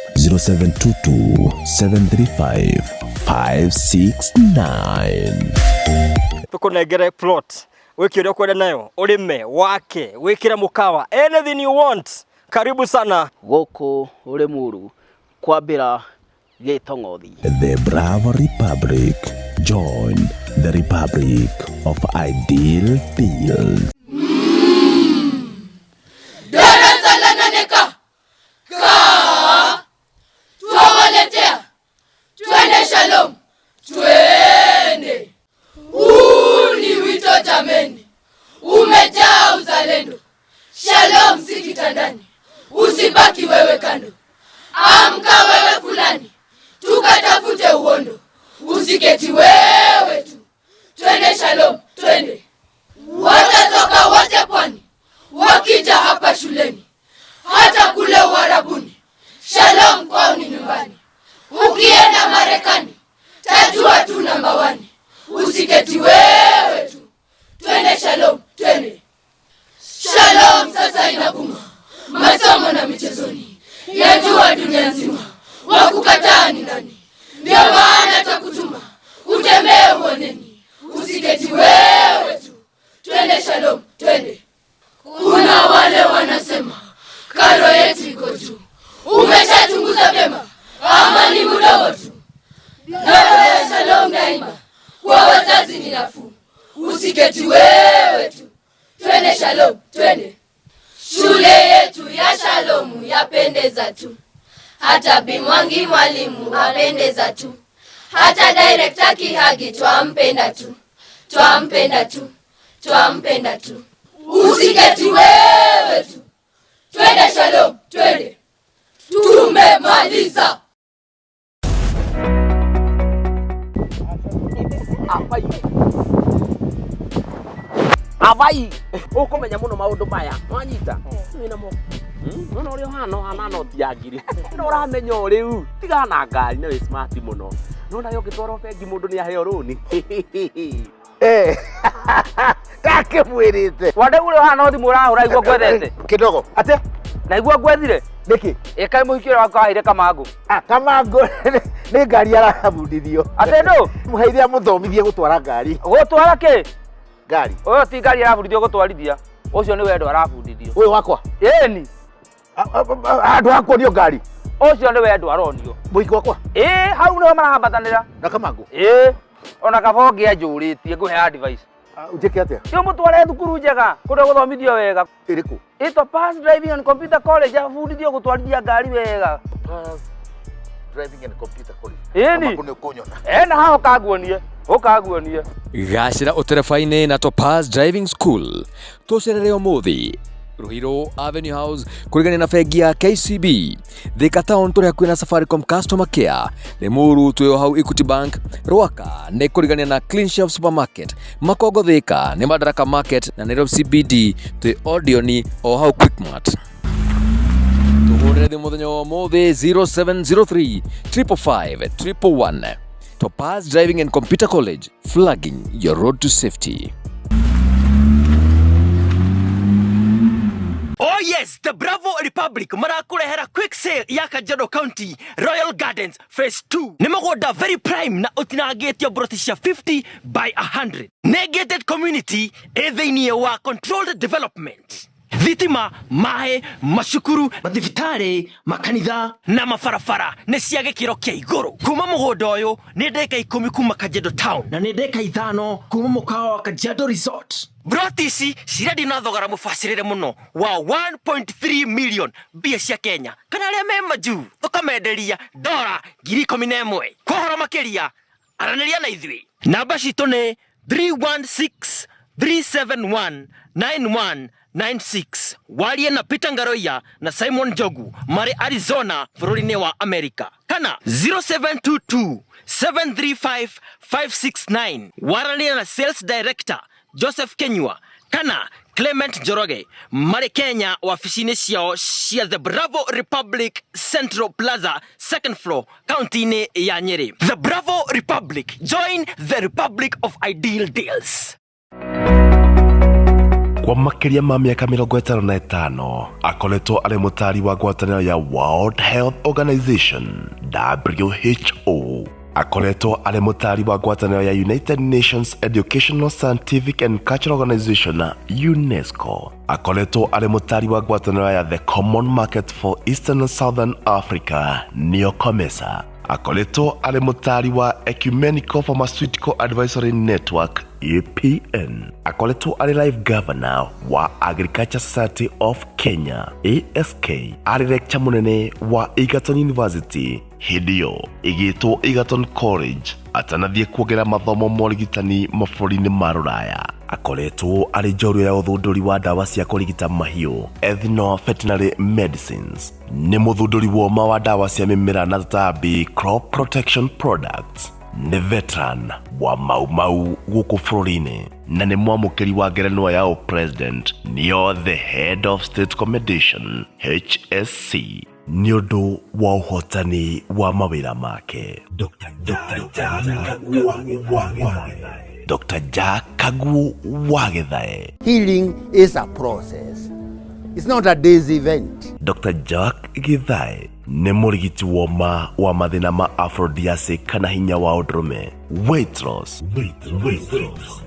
0722-735-569 tukunengere plot wiki uria kwenda nayo urime wake wikire mukawa anything you want karibu sana guku Limuru kwambira Gĩtong'othi The Bravo Republic join the Republic of Ideal Fields. Darasa la nane ka tuwaletea twende shalom twende ni wito jameni umejaa uzalendo shalom si kitandani usibaki wewe kando amka wewe fulani tukatafute uondo usiketi wewe tu twende shalom twende watatoka wote pwani wakija hapa shuleni hata kule Uarabuni Shalom kwao ni nyumbani. Ukienda Marekani, tajua tu namba 1. Usiketi wewe tu. Twende shalom, twende. Shalom sasa inavuma. Masomo na michezoni. Yajua dunia nzima. Wakukataa ni nani? Ndio maana takutuma. Utembee uoneni. Usiketi wewe tu. Twende shalom, twende. Kuna wale wanasema karo yetu iko juu. Umeshachunguza vyema ama ni mdogo tu? Twende shalom daima. Kwa wazazi ni nafuu. Usiketi wewe tu. Twende shalom, twende. Shule yetu ya Shalomu yapendeza tu. Hata Bimwangi mwalimu apendeza tu. Hata director Kihagi twampenda tu. Twampenda tu. Twampenda tu. Usiketi wewe tu. Twende shalom, twende. Tumemaliza. Abai, ukumenya muno maundu maya. Wanyita. Mina mo. Nono uri hana no tiagiri. No uramenya uriu. Tiga na ngari na we smart muno. Nona yo gitwaro bengi mundu ni aheo runi. Kake mwirite. Wande uri hana thimu urahura igwa gwethete. Kidogo. Ate? Na igwa gwethire? Niki? Ekai muhikira wakahire Kamango. Kamango ni ngari arabundithio. Ate ndo? Muheithia muthomithie gutwara ngari. Gutwara ke? Ngari. Oyo ti ngari arabundithio gutwarithia. Ucio ni wendo arabundithio. Uyu wakwa? Eni. Andu akonio ngari. Ucio ni wendo aronio. Muhiki wakwa? Hau no marahambatanira. Na Kamango? Ona kabonge anjuritie nguhe advice. Ujeke atia? Sio mutware thukuru njega kuria guthomithio wega. Iriku? Ito Pass Driving and Computer College afundithio gutwarithia ngari wega. Pass Driving and Computer College. Eni. Kamango ni kunyona. Na hao kaguonie. Ukaguonie. Gacira uterefaine na Topaz Driving School. Tucerere umuthi Ruhiro Avenue House kurigania na bengi ya KCB. Thika Town turi hakuhi na Safaricom Customer Care. Limuru tuyo hau Equity Bank. Rwaka ni kurigania na Clean Shelf Supermarket. Makongo Thika ni Madaraka Market na Nairobi CBD tuyo Odeoni o hau Quickmart. Tuhurire thimu muthenya wa umuthi 0703 555 111. Topaz Driving and Computer College, flagging your road to safety. Oh yes, the Bravo Republic marakurehera quick sale ya Kajiado County Royal Gardens Phase 2. Nimagoda very prime na utinagete brotisha 50 by 100. Negated community ethinie wa controlled development. Thitima, mahe, mashukuru, mathibitari, makanitha na mafarafara nĩ cia gĩkĩro kĩa igũrũ. Kuma mũgũnda ũyũ nĩ ndeka 10 kuma Kajiado Town na nĩ ndeka 5 kuma mũkawa wa Kajiado Resort. Broti ici ciredi na thogora mũbacĩrĩre mũno wa 1.3 million mbia cia Kenya. Kana arĩa me majuu tũkamenderia $11,000. Kũhoro makĩria aranĩria na ithuĩ. Namba citũ nĩ 316 371 9196. Walie na Peter Ngaroia na Simon Jogu mari Arizona Florida wa America. Kana 0722 735 569. Walie na Sales Director Joseph Kenyua. Kana Clement Joroge mari Kenya ofisini ciao cia The Bravo Republic Central Plaza 2nd floor county ya Nyeri. The Bravo Republic, join the Republic of Ideal Deals. Kwa makiria ma miaka 55 akoretwo ari mutari wa ngwatanĩro ya World Health Organization WHO. Akoretwo ari mutari wa ngwatanĩro ya United Nations Educational, Scientific and Cultural Organization UNESCO. Akoretwo ari mutari wa ngwatanĩro ya The Common Market for Eastern and Southern Africa NEOCOMESA. Akoretwo ari mutari wa Ecumenical Pharmaceutical Advisory Network EPN. Akoretwo ari live governor wa Agriculture Society of Kenya ASK. Ari lecturer munene wa Egerton University hidio igitwo Egerton College atanathie kuongera mathomo morigitani mabũrũri-inĩ ma Rũraya. Akoretwo ari njorua ya uthunduri wa dawa cia kurigita mahiũ ethno-veterinary medicines. Ni muthunduri woma wa dawa cia mimera na tũtambi crop protection products. Ni veteran wa Mau guku bũrũri-inĩ na ni mwamũkĩri wa ngerenwa ya president nio the head of state commendation HSC. nĩ ũndũ wa ũhotani wa mawĩra make. Dr. Jack Kaguũ wa Gĩthae. Healing is a process. It's not a day's event. Dr. Jack Gĩthae nĩ mũrigiti wa mathĩna ma aphrodisiac kana hinya wa ũndũrũme, weight loss,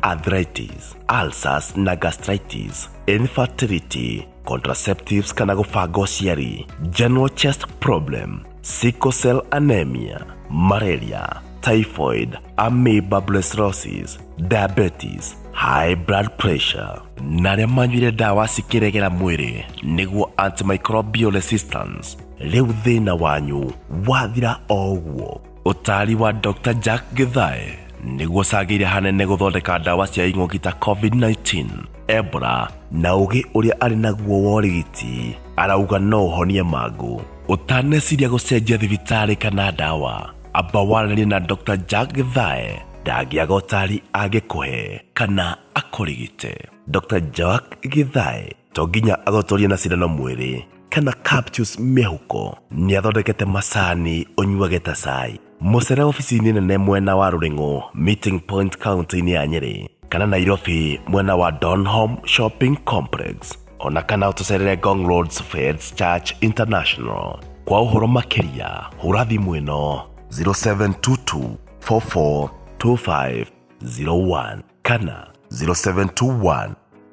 arthritis, ulcers na gastritis, infertility, contraceptives kana gũbanga ũciari, general chest problem, sickle cell anemia, malaria, typhoid, amoeba blestrosis, diabetes, high blood pressure, na arĩa manyuire ndawa cikĩregera mwĩrĩ nĩguo antimicrobial resistance. Rĩu thĩna wanyu wathira o ũguo. Ũtari wa Dr. Jack Gĩthae nĩguo ũcagĩire hanene gũthondeka ndawa cia ing'ũki ta COVID-19, Ebola na ũgĩ ũrĩa arĩ naguo wa ũrigiti. Arauga no ũhonie mangũ. Ũtaneciria gũcenjia thibitarĩ kana ndawa, amba waranĩrie na Dr. Jack Gĩthae. Ndangĩaga ũtari angĩkũhe kana akũrigite. Dr. Jack Gĩthae to nginya agũtũrie na cindano mwĩrĩ kana capsules mĩhuko. Nĩ athondekete macani ũnyuage ta cai. Mũcere ofici-inĩ nene mwena wa Rũrĩng'ũ Meeting Point kaunti-inĩ ya Nyeri, kana Nairobi mwena wa Donholm Shopping Complex, ona kana ũtũcerere Ngong Roads Faith Church International. Kwa ũhoro makĩria hũra thimũ ĩno 0722 44 2501 kana 0721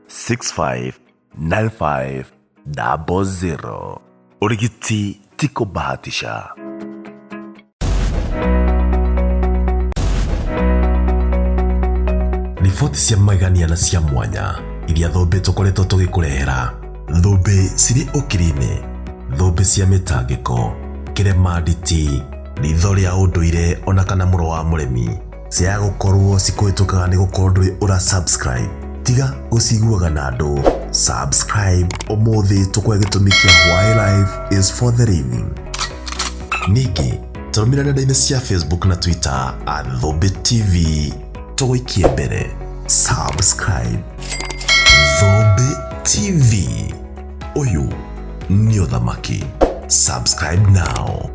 65 9500. Urigiti ti kũbahatisha. Riboti cia magania na cia mwanya iria thũmbĩ tũkoretwo tũgĩkũrehera, thũmbĩ cirĩ ũkiri-inĩ, thũmbĩ cia mĩtangĩko, kĩrema nditi, ritho rĩa ũndũire ona kana mũro wa mũremi, cia gũkorwo cikũhĩtũkaga nĩ gũkorwo ndũrĩ ũra-subscribe. Tiga gũciguaga na andũ. Subscribe ũmũthĩ tũkũhe gĩtũmi kĩa Why Life is for the Living. Ningĩ tũrũmĩrĩre nenda-inĩ cia Facebook na Twitter @Thũmbĩ TV. Tũgũikie mbere. Subscribe. Thũmbĩ TV. Ũyũ nĩ ũthamaki. Subscribe now.